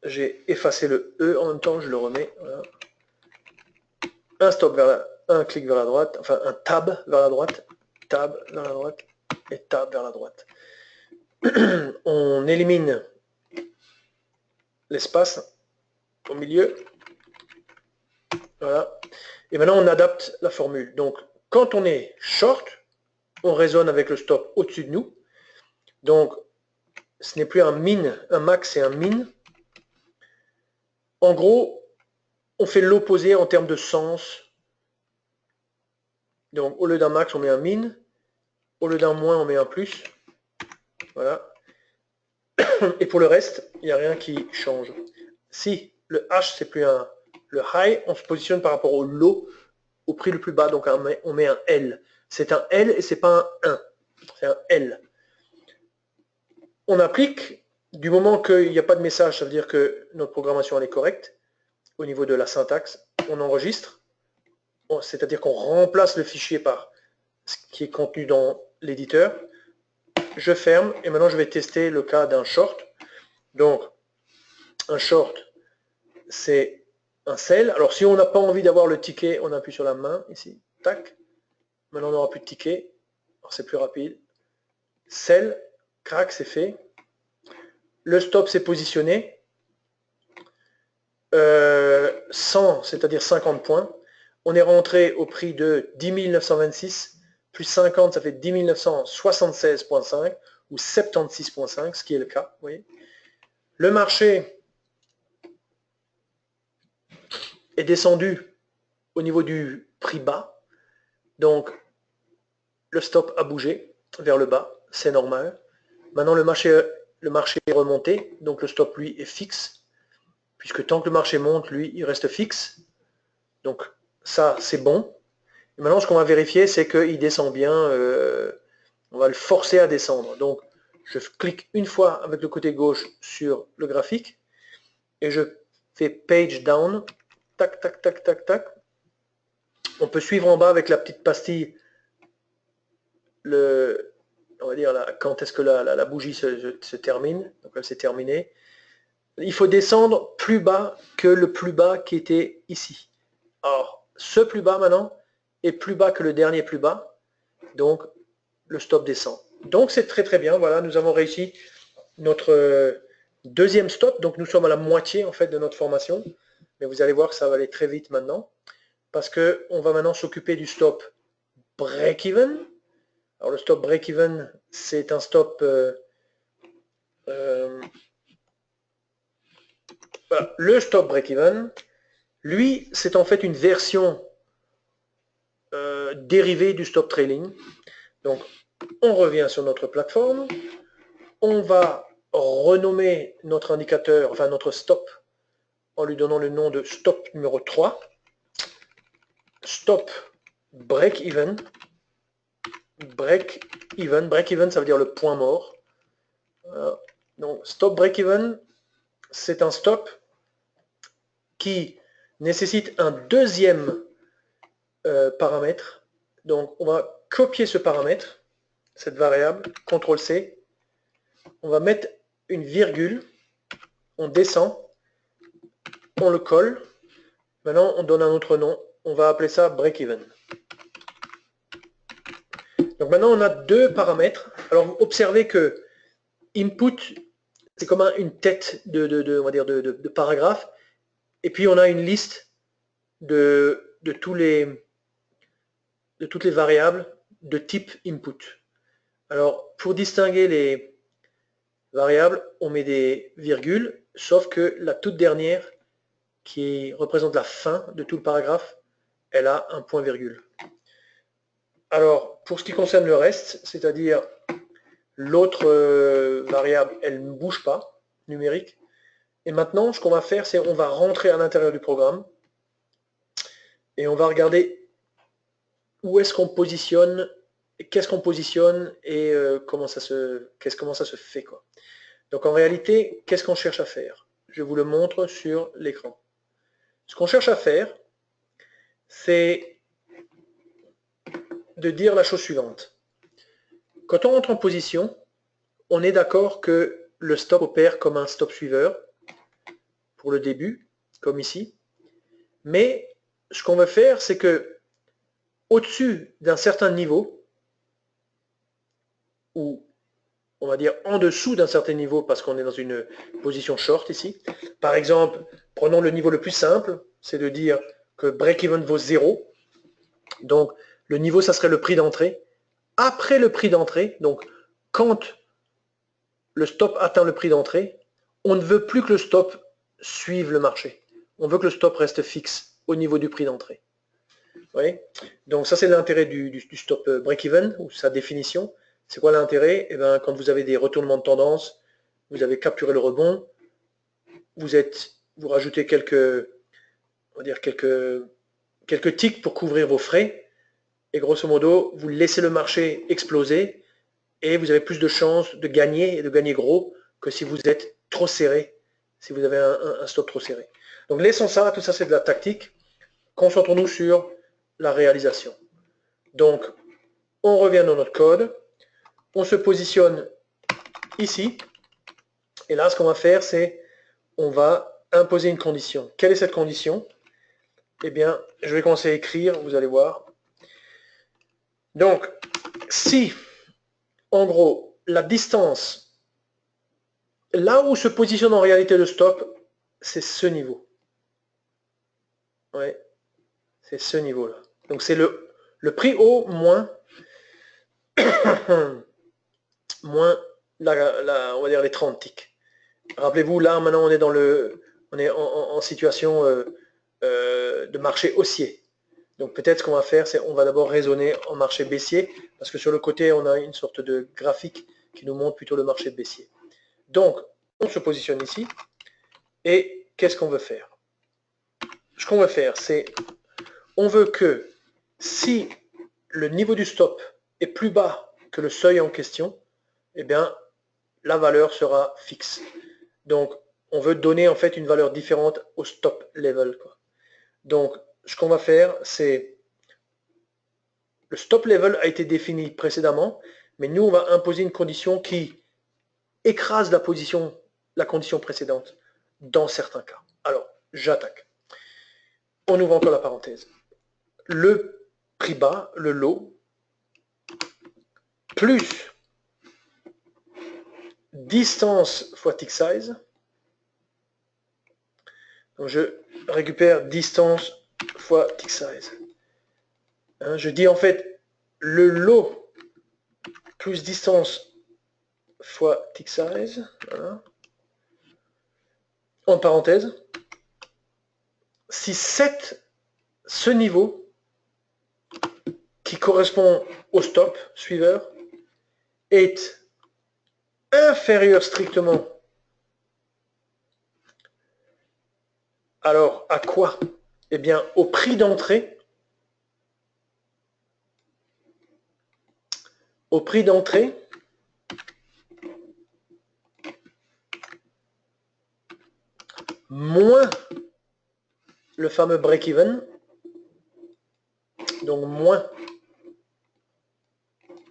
J'ai effacé le E en même temps, je le remets. Voilà. Un clic vers la droite, enfin un tab vers la droite, tab vers la droite, et tab vers la droite. On élimine l'espace au milieu. Voilà. Et maintenant, on adapte la formule. Donc, quand on est short, on raisonne avec le stop au-dessus de nous. Donc, ce n'est plus un max, c'est un min. En gros, on fait l'opposé en termes de sens. Donc, au lieu d'un max, on met un min. Au lieu d'un moins, on met un plus. Voilà. Et pour le reste, il n'y a rien qui change. Si le H, c'est plus le high, on se positionne par rapport au low, au prix le plus bas. Donc, on met un L. C'est un L et c'est pas un 1. C'est un L. On applique, du moment qu'il n'y a pas de message, ça veut dire que notre programmation elle est correcte. Au niveau de la syntaxe, on enregistre. C'est-à-dire qu'on remplace le fichier par ce qui est contenu dans l'éditeur. Je ferme et maintenant je vais tester le cas d'un short. Donc, un short, c'est un sell. Alors, si on n'a pas envie d'avoir le ticket, on appuie sur la main, ici, tac. Maintenant, on n'aura plus de ticket. C'est plus rapide. Sell, crac, c'est fait. Le stop s'est positionné. 100, c'est-à-dire 50 points. On est rentré au prix de 10 926, plus 50, ça fait 10 976,5 ou 76,5, ce qui est le cas. Vous voyez. Le marché est descendu au niveau du prix bas, donc le stop a bougé vers le bas, c'est normal. Maintenant le marché est remonté, donc le stop lui est fixe, puisque tant que le marché monte, lui, il reste fixe. Donc ça, c'est bon. Et maintenant, ce qu'on va vérifier, c'est qu'il descend bien. On va le forcer à descendre. Donc, je clique une fois avec le côté gauche sur le graphique et je fais page down. Tac, tac, tac, tac, tac. On peut suivre en bas avec la petite pastille on va dire quand est-ce que la bougie se termine. Donc, elle s'est terminée. Il faut descendre plus bas que le plus bas qui était ici. Or, ce plus bas maintenant est plus bas que le dernier plus bas. Donc, le stop descend. Donc, c'est très très bien. Voilà, nous avons réussi notre deuxième stop. Donc, nous sommes à la moitié en fait de notre formation. Mais vous allez voir que ça va aller très vite maintenant. Parce qu'on va maintenant s'occuper du stop break-even. Alors, le stop break-even, c'est un stop... voilà, le stop break-even, lui, c'est en fait une version dérivée du stop trailing. Donc, on revient sur notre plateforme. On va renommer notre indicateur, enfin notre stop, en lui donnant le nom de stop numéro 3. Stop break-even. Break-even. Break-even, ça veut dire le point mort. Donc, stop break-even, c'est un stop qui nécessite un deuxième paramètre. Donc, on va copier ce paramètre, cette variable, CTRL-C. On va mettre une virgule. On descend. On le colle. Maintenant, on donne un autre nom. On va appeler ça break-even. Donc maintenant, on a deux paramètres. Alors, observez que input, c'est comme une tête on va dire de paragraphe. Et puis, on a une liste de toutes les variables de type input. Alors, pour distinguer les variables, on met des virgules, sauf que la toute dernière, qui représente la fin de tout le paragraphe, elle a un point-virgule. Alors, pour ce qui concerne le reste, c'est-à-dire l'autre variable, elle ne bouge pas, numérique. Et maintenant, ce qu'on va faire, c'est on va rentrer à l'intérieur du programme et on va regarder où est-ce qu'on positionne, qu'est-ce qu'on positionne et comment ça se fait, quoi. Donc en réalité, qu'est-ce qu'on cherche à faire? Je vous le montre sur l'écran. Ce qu'on cherche à faire, c'est de dire la chose suivante. Quand on entre en position, on est d'accord que le stop opère comme un stop suiveur pour le début, comme ici. Mais ce qu'on veut faire, c'est que au-dessus d'un certain niveau, ou on va dire en dessous d'un certain niveau parce qu'on est dans une position short ici. Par exemple, prenons le niveau le plus simple, c'est de dire que break-even vaut 0. Donc le niveau, ça serait le prix d'entrée. Après le prix d'entrée, donc quand le stop atteint le prix d'entrée, on ne veut plus que le stop suive le marché. On veut que le stop reste fixe au niveau du prix d'entrée. Donc ça, c'est l'intérêt du stop break-even, ou sa définition. C'est quoi l'intérêt? Eh bien, quand vous avez des retournements de tendance, vous avez capturé le rebond, vous rajoutez quelques ticks pour couvrir vos frais, et grosso modo, vous laissez le marché exploser, et vous avez plus de chances de gagner, et de gagner gros, que si vous êtes trop serré, si vous avez un stop trop serré. Donc laissons ça, tout ça c'est de la tactique. Concentrons-nous sur la réalisation. Donc, on revient dans notre code, on se positionne ici, et là, ce qu'on va faire, c'est on va imposer une condition. Quelle est cette condition? Eh bien, je vais commencer à écrire, vous allez voir. Donc, si, en gros, la distance, là où se positionne en réalité le stop, c'est ce niveau. Ouais, c'est ce niveau-là. Donc c'est le prix haut moins, moins on va dire les 30 ticks. Rappelez-vous, là maintenant on est en situation de marché haussier. Donc peut-être ce qu'on va faire, c'est on va d'abord raisonner en marché baissier, parce que sur le côté, on a une sorte de graphique qui nous montre plutôt le marché baissier. Donc, on se positionne ici, et qu'est-ce qu'on veut faire? Ce qu'on veut faire, c'est, on veut que si le niveau du stop est plus bas que le seuil en question, eh bien, la valeur sera fixe. Donc, on veut donner en fait une valeur différente au stop level, quoi. Donc, ce qu'on va faire, c'est le stop level a été défini précédemment, mais nous, on va imposer une condition qui écrase la condition précédente dans certains cas. Alors, j'attaque. On ouvre encore la parenthèse. Le prix bas, le low, plus distance fois tick size. Donc, je récupère distance fois tick size. Hein, je dis en fait le low plus distance fois tick size. Voilà. En parenthèse, si ce niveau qui correspond au stop suiveur est inférieur strictement, alors à quoi? Eh bien au prix d'entrée, moins le fameux break-even, donc moins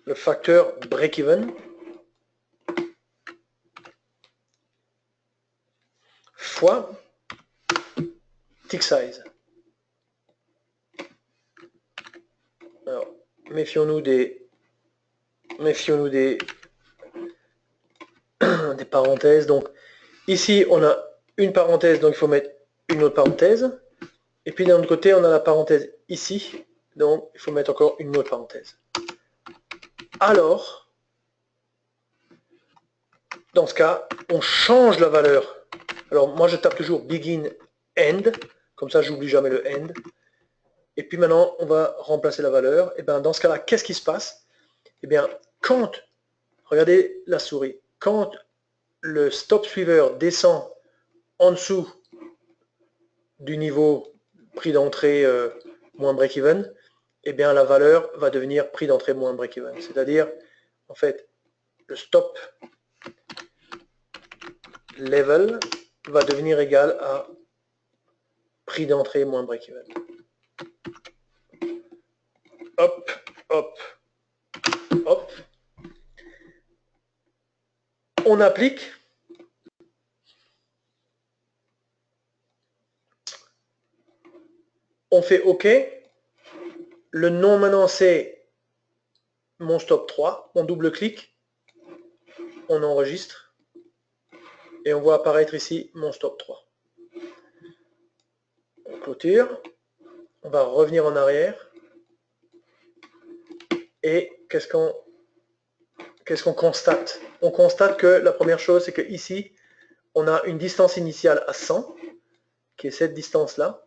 le facteur break-even, fois tick size. Alors, méfions-nous des parenthèses. Donc, ici, on a une parenthèse, donc il faut mettre une autre parenthèse. Et puis, d'un autre côté, on a la parenthèse ici, donc il faut mettre encore une autre parenthèse. Alors, dans ce cas, on change la valeur. Alors, moi, je tape toujours begin end, comme ça, j'oublie jamais le end. Et puis maintenant, on va remplacer la valeur. Et bien, dans ce cas-là, qu'est-ce qui se passe? Eh bien, quand, regardez la souris, quand le stop suiveur descend en dessous du niveau prix d'entrée moins break-even, eh bien la valeur va devenir prix d'entrée moins break-even. C'est-à-dire, en fait, le stop level va devenir égal à prix d'entrée moins break-even. Hop, hop, hop. On applique. On fait OK. Le nom maintenant c'est mon stop 3. On double-clique. On enregistre. Et on voit apparaître ici mon stop 3. On clôture. On va revenir en arrière. Et qu'est-ce qu'on constate? On constate que la première chose, c'est que ici, on a une distance initiale à 100, qui est cette distance-là.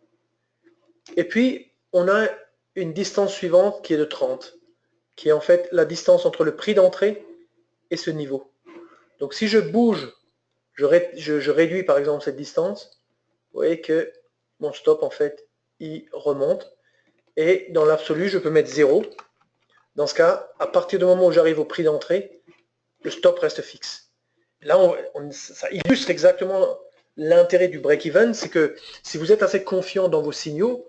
Et puis, on a une distance suivante qui est de 30, qui est en fait la distance entre le prix d'entrée et ce niveau. Donc si je bouge, je réduis par exemple cette distance, vous voyez que mon stop, en fait, il remonte. Et dans l'absolu, je peux mettre 0. Dans ce cas, à partir du moment où j'arrive au prix d'entrée, le stop reste fixe. Là, ça illustre exactement l'intérêt du break-even, c'est que si vous êtes assez confiant dans vos signaux,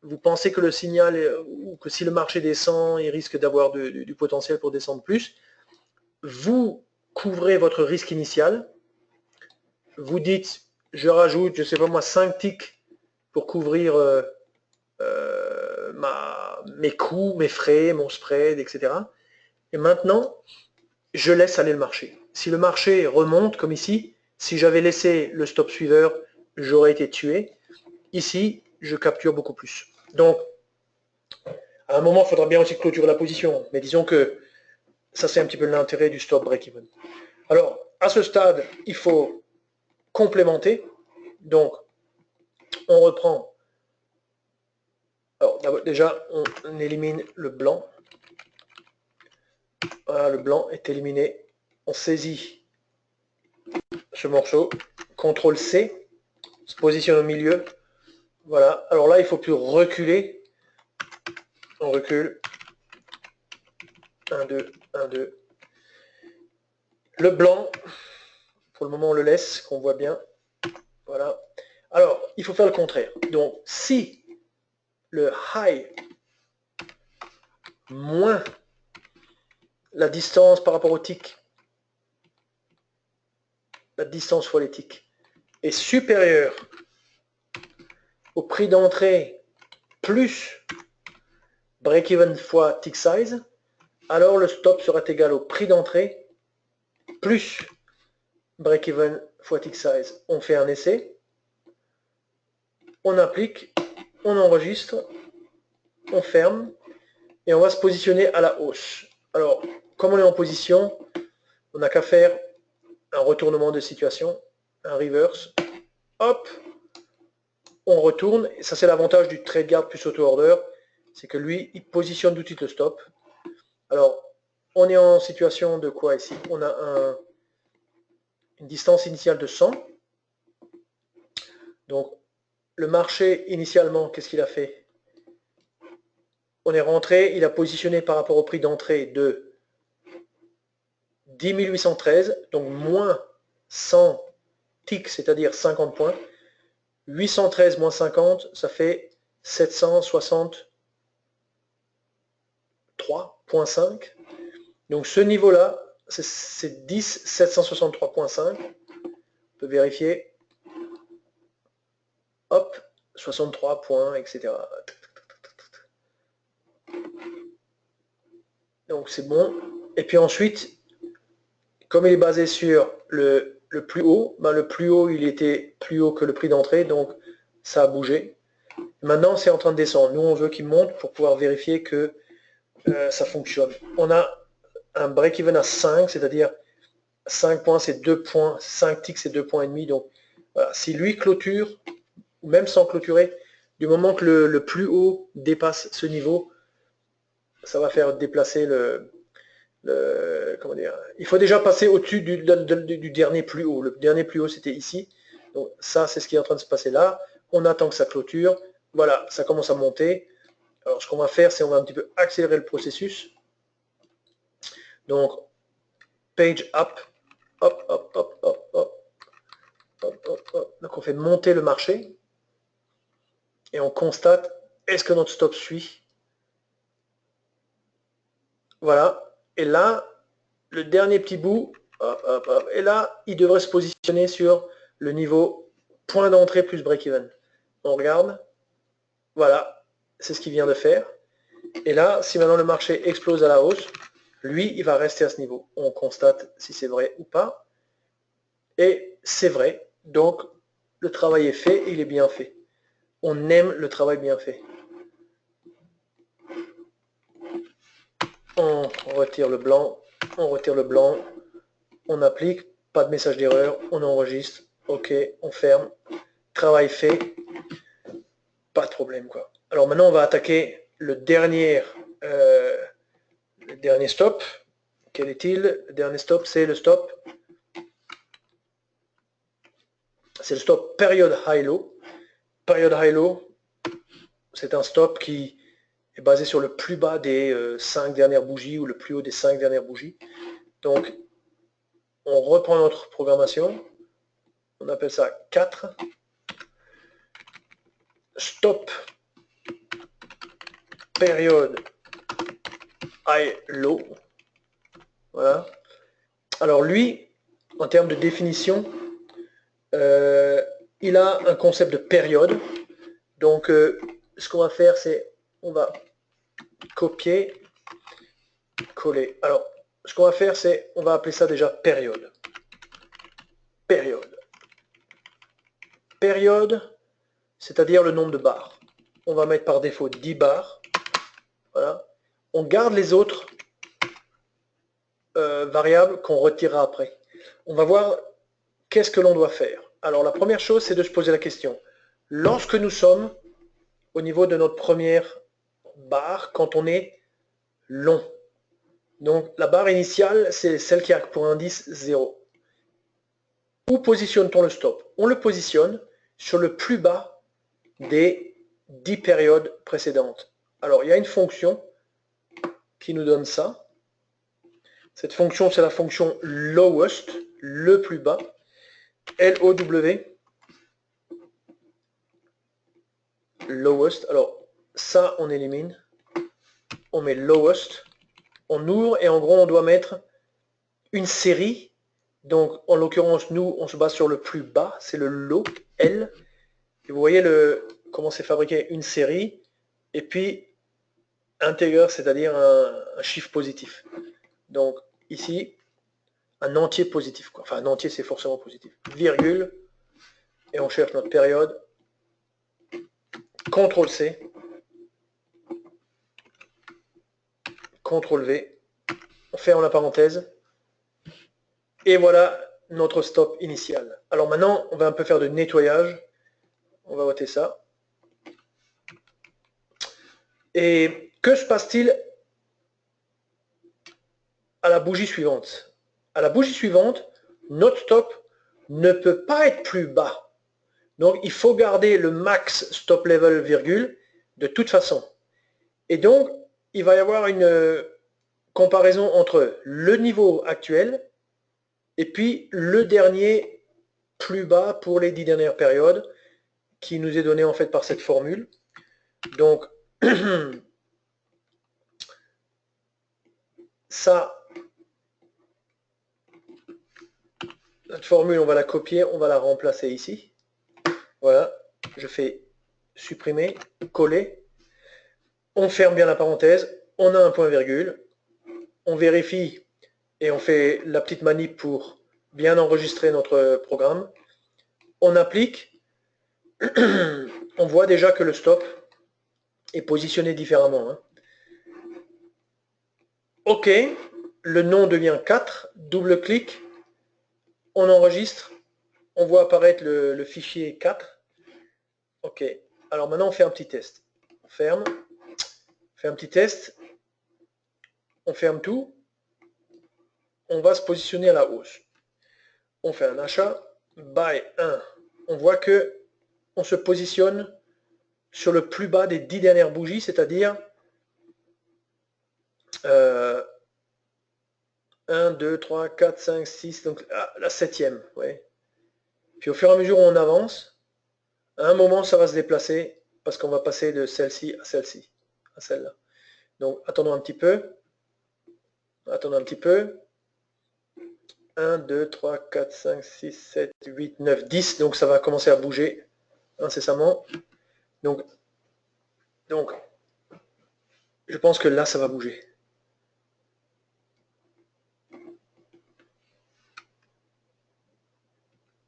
vous pensez que le signal, ou que si le marché descend, il risque d'avoir du potentiel pour descendre plus, vous couvrez votre risque initial, vous dites, je rajoute, je ne sais pas moi, 5 ticks pour couvrir mes coûts, mes frais, mon spread, etc. Et maintenant, je laisse aller le marché. Si le marché remonte, comme ici, si j'avais laissé le stop suiveur, j'aurais été tué. Ici, je capture beaucoup plus. Donc, à un moment, il faudra bien aussi clôturer la position. Mais disons que ça, c'est un petit peu l'intérêt du stop break-even. Alors, à ce stade, il faut complémenter. Donc, on reprend. Alors, déjà, on élimine le blanc. Voilà, le blanc est éliminé. On saisit ce morceau. CTRL C. Se positionne au milieu. Voilà. Alors là, il ne faut plus reculer. On recule. 1, 2, 1, 2. Le blanc, pour le moment, on le laisse, qu'on voit bien. Voilà. Alors, il faut faire le contraire. Donc, si le high moins la distance par rapport au tick, la distance fois les ticks, est supérieure au prix d'entrée plus break-even fois tick size, alors le stop sera égal au prix d'entrée plus break-even fois tick size. On fait un essai, on applique, on enregistre, on ferme, et on va se positionner à la hausse. Alors, comme on est en position, on n'a qu'à faire un retournement de situation, un reverse, hop, on retourne, et ça c'est l'avantage du trade guard plus auto-order, c'est que lui, il positionne tout de suite le stop. Alors, on est en situation de quoi ici? On a une distance initiale de 100. Donc, le marché, initialement, qu'est-ce qu'il a fait? On est rentré, il a positionné par rapport au prix d'entrée de 10 813, donc moins 100 ticks, c'est-à-dire 50 points. 813 moins 50, ça fait 763,5. Donc ce niveau-là, c'est 10 763,5. On peut vérifier. Hop, 63 points, etc. Donc c'est bon. Et puis ensuite, comme il est basé sur le plus haut, ben le plus haut, il était plus haut que le prix d'entrée, donc ça a bougé. Maintenant, c'est en train de descendre. Nous, on veut qu'il monte pour pouvoir vérifier que ça fonctionne. On a un break-even à 5, c'est-à-dire 5 points, c'est 2 points, 5 ticks, c'est 2 points et demi. Donc, voilà. Si lui clôture, ou même sans clôturer, du moment que le plus haut dépasse ce niveau, ça va faire déplacer comment dire, il faut déjà passer au-dessus du dernier plus haut. Le dernier plus haut, c'était ici. Donc ça, c'est ce qui est en train de se passer là. On attend que ça clôture. Voilà, ça commence à monter. Alors ce qu'on va faire, c'est on va un petit peu accélérer le processus. Donc, page up. Hop, hop, hop, hop, hop. Hop, hop, hop. Donc on fait monter le marché. Et on constate, est-ce que notre stop suit? Voilà. Et là, le dernier petit bout, hop, hop, hop, et là, il devrait se positionner sur le niveau point d'entrée plus break-even. On regarde. Voilà. C'est ce qu'il vient de faire. Et là, si maintenant le marché explose à la hausse, lui, il va rester à ce niveau. On constate si c'est vrai ou pas. Et c'est vrai. Donc, le travail est fait et il est bien fait. On aime le travail bien fait. On retire le blanc. On retire le blanc. On applique. Pas de message d'erreur. On enregistre. OK. On ferme. Travail fait. Pas de problème, quoi. Alors maintenant, on va attaquer le dernier stop. Quel est-il? Le dernier stop, c'est le stop. C'est le stop période high-low. Période high-low, c'est un stop qui est basé sur le plus bas des 5 dernières bougies ou le plus haut des 5 dernières bougies. Donc, on reprend notre programmation. On appelle ça 4. Stop période high-low. Voilà. Alors lui, en termes de définition, il a un concept de période. Donc, ce qu'on va faire, c'est on va copier, coller. Alors, ce qu'on va faire, c'est on va appeler ça déjà période. Période. Période, c'est-à-dire le nombre de barres. on va mettre par défaut 10 bars. Voilà. On garde les autres variables qu'on retirera après. On va voir qu'est-ce que l'on doit faire. Alors la première chose, c'est de se poser la question. Lorsque nous sommes au niveau de notre première barre, quand on est long, donc la barre initiale, c'est celle qui a pour indice 0. Où positionne-t-on le stop? On le positionne sur le plus bas des 10 périodes précédentes. Alors il y a une fonction qui nous donne ça. Cette fonction, c'est la fonction lowest, le plus bas, L-O-W, lowest. Alors ça, on élimine, on met lowest, on ouvre et en gros, on doit mettre une série. Donc en l'occurrence, nous, on se base sur le plus bas, c'est le low, L. Et vous voyez comment c'est fabriqué, une série, et puis integer, c'est-à-dire un chiffre positif. Donc ici, un entier positif, quoi. Enfin un entier c'est forcément positif. Virgule, et on cherche notre période. CTRL C, CTRL V, on ferme la parenthèse, et voilà notre stop initial. Alors maintenant, on va un peu faire de nettoyage. On va ôter ça. Et que se passe-t-il à la bougie suivante? À la bougie suivante, notre stop ne peut pas être plus bas. Donc il faut garder le max stop level virgule de toute façon. Et donc il va y avoir une comparaison entre le niveau actuel et puis le dernier plus bas pour les 10 dernières périodes qui nous est donné en fait par cette formule. Donc ça, cette formule on va la copier, on va la remplacer ici. Voilà, je fais supprimer, coller, on ferme bien la parenthèse, on a un point virgule, on vérifie et on fait la petite manip pour bien enregistrer notre programme, on applique, on voit déjà que le stop est positionné différemment. Hein. OK, le nom devient 4, double-clic, on enregistre, on voit apparaître le fichier 4. OK, alors maintenant on fait un petit test. On ferme, on fait un petit test, on ferme tout, on va se positionner à la hausse. On fait un achat, buy 1. On voit que on se positionne sur le plus bas des 10 dernières bougies, c'est-à-dire 1, 2, 3, 4, 5, 6, donc la 7e. Ouais. Puis au fur et à mesure où on avance, à un moment ça va se déplacer parce qu'on va passer de celle-ci à celle-ci, à celle-là. Donc attendons un petit peu. Attendons un petit peu. 1, 2, 3, 4, 5, 6, 7, 8, 9, 10. Donc ça va commencer à bouger incessamment. Donc je pense que là ça va bouger.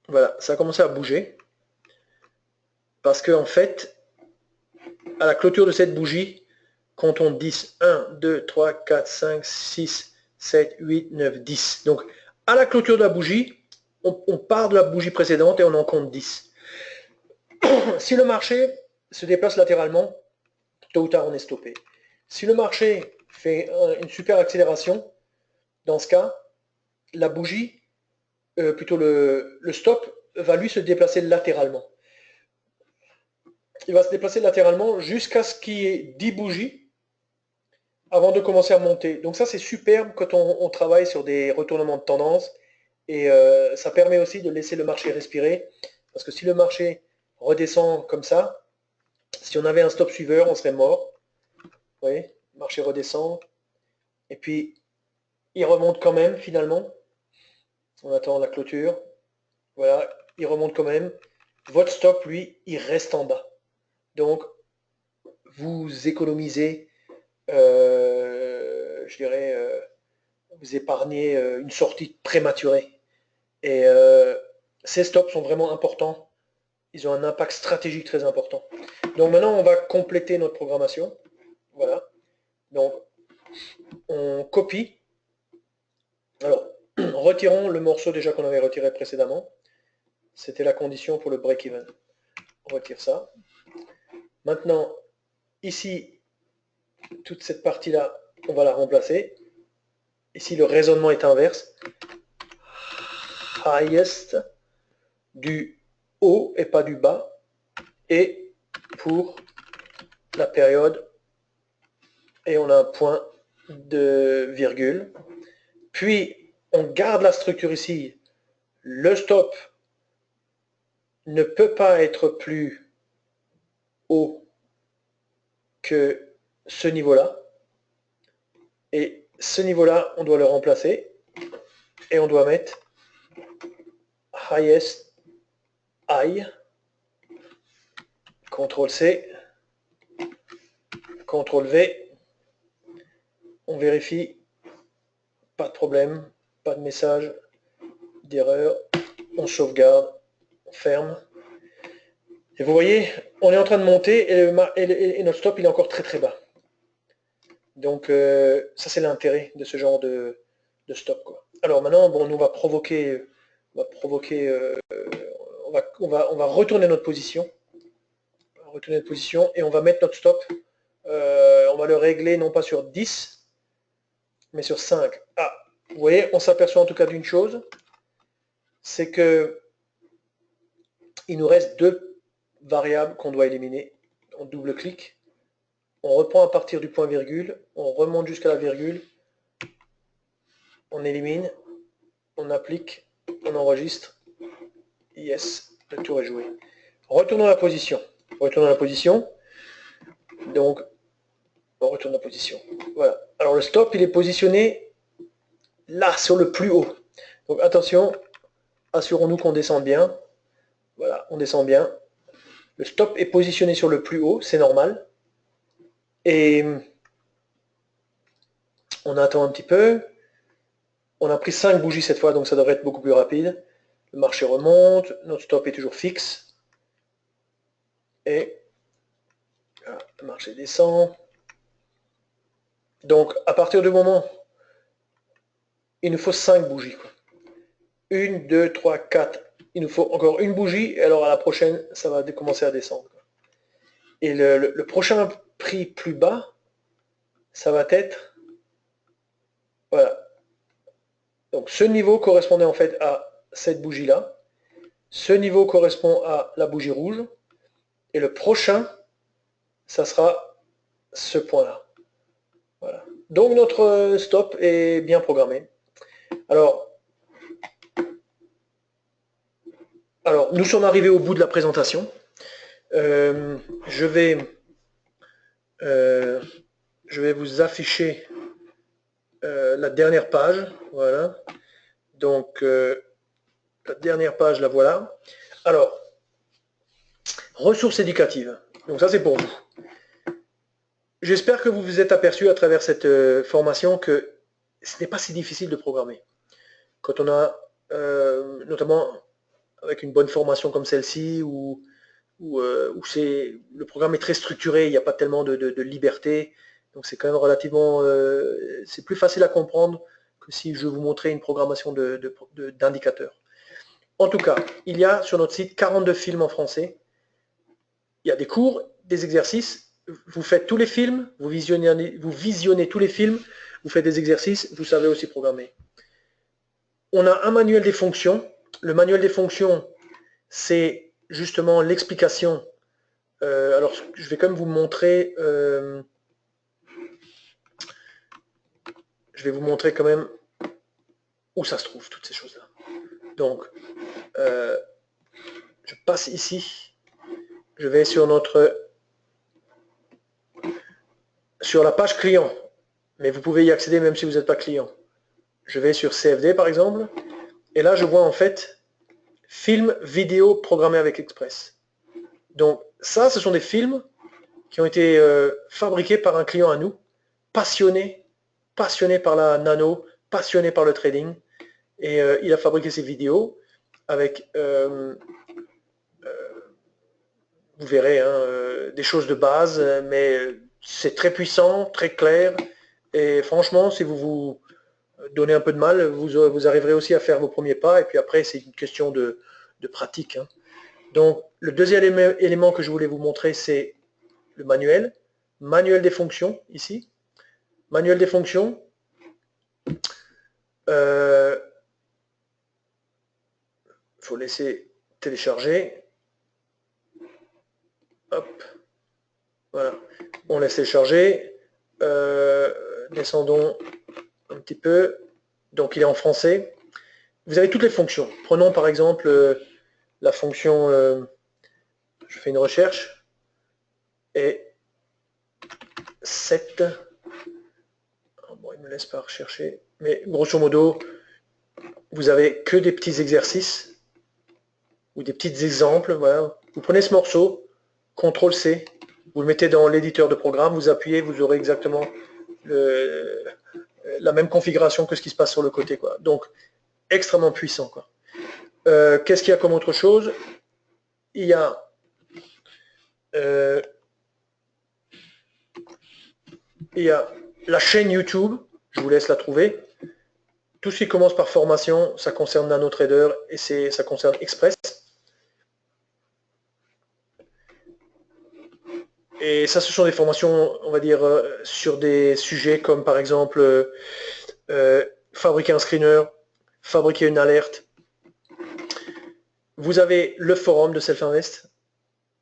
Voilà, ça a commencé à bouger. Parce que en fait, à la clôture de cette bougie, quand on 10, 1, 2, 3, 4, 5, 6, 7, 8, 9, 10. Donc à la clôture de la bougie, on part de la bougie précédente et on en compte 10. Si le marché se déplace latéralement, tôt ou tard on est stoppé. Si le marché fait une super accélération, dans ce cas, la bougie, plutôt le stop, va lui se déplacer latéralement. Il va se déplacer latéralement jusqu'à ce qu'il y ait 10 bougies avant de commencer à monter. Donc ça c'est superbe quand on travaille sur des retournements de tendance et ça permet aussi de laisser le marché respirer parce que si le marché redescend comme ça, si on avait un stop suiveur, on serait mort. Vous voyez, le marché redescend et puis il remonte quand même finalement. On attend la clôture. Voilà, il remonte quand même. Votre stop, lui, il reste en bas. Donc, vous économisez, je dirais, vous épargnez une sortie prématurée. Et ces stops sont vraiment importants ils ont un impact stratégique très important. Donc maintenant, on va compléter notre programmation. Voilà. Donc, on copie. Alors, retirons le morceau déjà qu'on avait retiré précédemment. C'était la condition pour le break-even. On retire ça. Maintenant, ici, toute cette partie-là, on va la remplacer. Ici, le raisonnement est inverse. Highest du haut et pas du bas. Et pour la période, et on a un point de virgule. Puis, on garde la structure ici. Le stop ne peut pas être plus haut que ce niveau-là. Et ce niveau-là, on doit le remplacer. Et on doit mettre highest high. CTRL-C. CTRL-V. On vérifie. Pas de problème. Pas de message d'erreur. On sauvegarde. On ferme. Et vous voyez, on est en train de monter et notre stop il est encore très très bas. Donc ça c'est l'intérêt de ce genre de stop, quoi. Alors maintenant, bon, nous on va provoquer, on va retourner notre position. On va retourner notre position et on va mettre notre stop. On va le régler non pas sur 10, mais sur 5. Ah, vous voyez, on s'aperçoit en tout cas d'une chose, c'est que il nous reste deux variables qu'on doit éliminer. On double-clique. On reprend à partir du point virgule, on remonte jusqu'à la virgule, on élimine, on applique, on enregistre, yes, le tour est joué. Retournons à la position. Retournons à la position. Donc, on retourne à la position. Voilà. Alors le stop, il est positionné là, sur le plus haut. Donc attention, assurons-nous qu'on descende bien. Voilà, on descend bien. Le stop est positionné sur le plus haut, c'est normal. Et on attend un petit peu. On a pris 5 bougies cette fois, donc ça devrait être beaucoup plus rapide. Le marché remonte, notre stop est toujours fixe. Et voilà, le marché descend. Donc à partir du moment, il nous faut 5 bougies, quoi. 1, 2, 3, 4. Il nous faut encore une bougie, et alors à la prochaine, ça va commencer à descendre. Et le prochain prix plus bas, ça va être... Voilà. Donc ce niveau correspondait en fait à cette bougie-là. Ce niveau correspond à la bougie rouge. Et le prochain, ça sera ce point-là. Voilà. Donc notre stop est bien programmé. Alors, nous sommes arrivés au bout de la présentation. Je vais vous afficher la dernière page. Voilà. Donc, la dernière page, la voilà. Alors, ressources éducatives. Donc ça, c'est pour vous. J'espère que vous vous êtes aperçu à travers cette formation que ce n'est pas si difficile de programmer. Quand on a, notamment avec une bonne formation comme celle-ci, où le programme est très structuré, il n'y a pas tellement de liberté, donc c'est quand même relativement... c'est plus facile à comprendre que si je vous montrais une programmation d'indicateurs. En tout cas, il y a sur notre site 42 films en français. Il y a des cours, des exercices. Vous faites tous les films, vous visionnez tous les films, vous faites des exercices, vous savez aussi programmer. On a un manuel des fonctions. Le manuel des fonctions, c'est justement l'explication. Alors, je vais quand même vous montrer... je vais vous montrer quand même où ça se trouve, toutes ces choses-là. Donc, je passe ici. Je vais sur la page client. Mais vous pouvez y accéder même si vous n'êtes pas client. Je vais sur CFD par exemple. Et là, je vois en fait film vidéo programmé avec Express. Donc ça, ce sont des films qui ont été fabriqués par un client à nous, passionné par la nano, passionné par le trading. Et il a fabriqué ces vidéos avec vous verrez, hein, des choses de base, mais c'est très puissant, très clair, et franchement, si vous vous donnez un peu de mal, vous arriverez aussi à faire vos premiers pas, et puis après, c'est une question de pratique, hein. Donc, le deuxième élément que je voulais vous montrer, c'est le manuel. Manuel des fonctions, ici. Manuel des fonctions. Faut laisser télécharger. Hop. Voilà. On laisse télécharger. Descendons un petit peu. Donc, il est en français. Vous avez toutes les fonctions. Prenons par exemple la fonction, je fais une recherche, et 7. Bon, il ne me laisse pas rechercher, mais grosso modo, vous avez que des petits exercices ou des petits exemples. Voilà. Vous prenez ce morceau, CTRL-C, vous le mettez dans l'éditeur de programme, vous appuyez, vous aurez exactement la même configuration que ce qui se passe sur le côté, quoi. Donc, extrêmement puissant, quoi. Qu'est-ce qu'il y a comme autre chose? Il y a la chaîne YouTube, je vous laisse la trouver. Tout ce qui commence par formation, ça concerne NanoTrader et ça concerne Express. Et ça, ce sont des formations, on va dire, sur des sujets comme par exemple fabriquer un screener, fabriquer une alerte. Vous avez le forum de SelfInvest.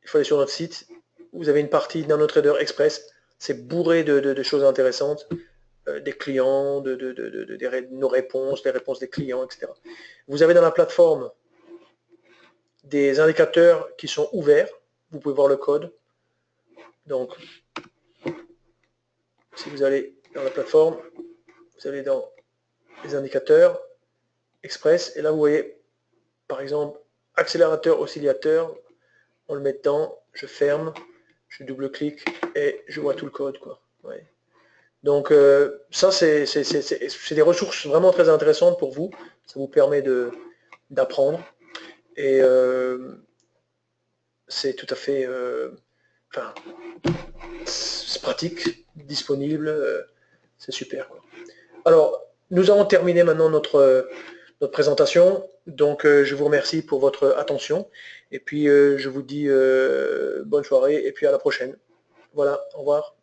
Il faut aller sur notre site. Vous avez une partie NanoTrader Express. C'est bourré de choses intéressantes. Des clients, nos réponses, les réponses des clients, etc. Vous avez dans la plateforme des indicateurs qui sont ouverts. Vous pouvez voir le code. Donc, si vous allez dans la plateforme, vous allez dans les indicateurs Express, et là vous voyez, par exemple, accélérateur, oscillateur, on le met dedans, je ferme, je double-clique et je vois tout le code, quoi. Ouais. Donc ça, c'est des ressources vraiment très intéressantes pour vous. Ça vous permet d'apprendre. Et c'est tout à fait... Enfin, c'est pratique, disponible, c'est super, quoi. Alors, nous avons terminé maintenant notre présentation. Donc, je vous remercie pour votre attention. Et puis, je vous dis bonne soirée et puis à la prochaine. Voilà, au revoir.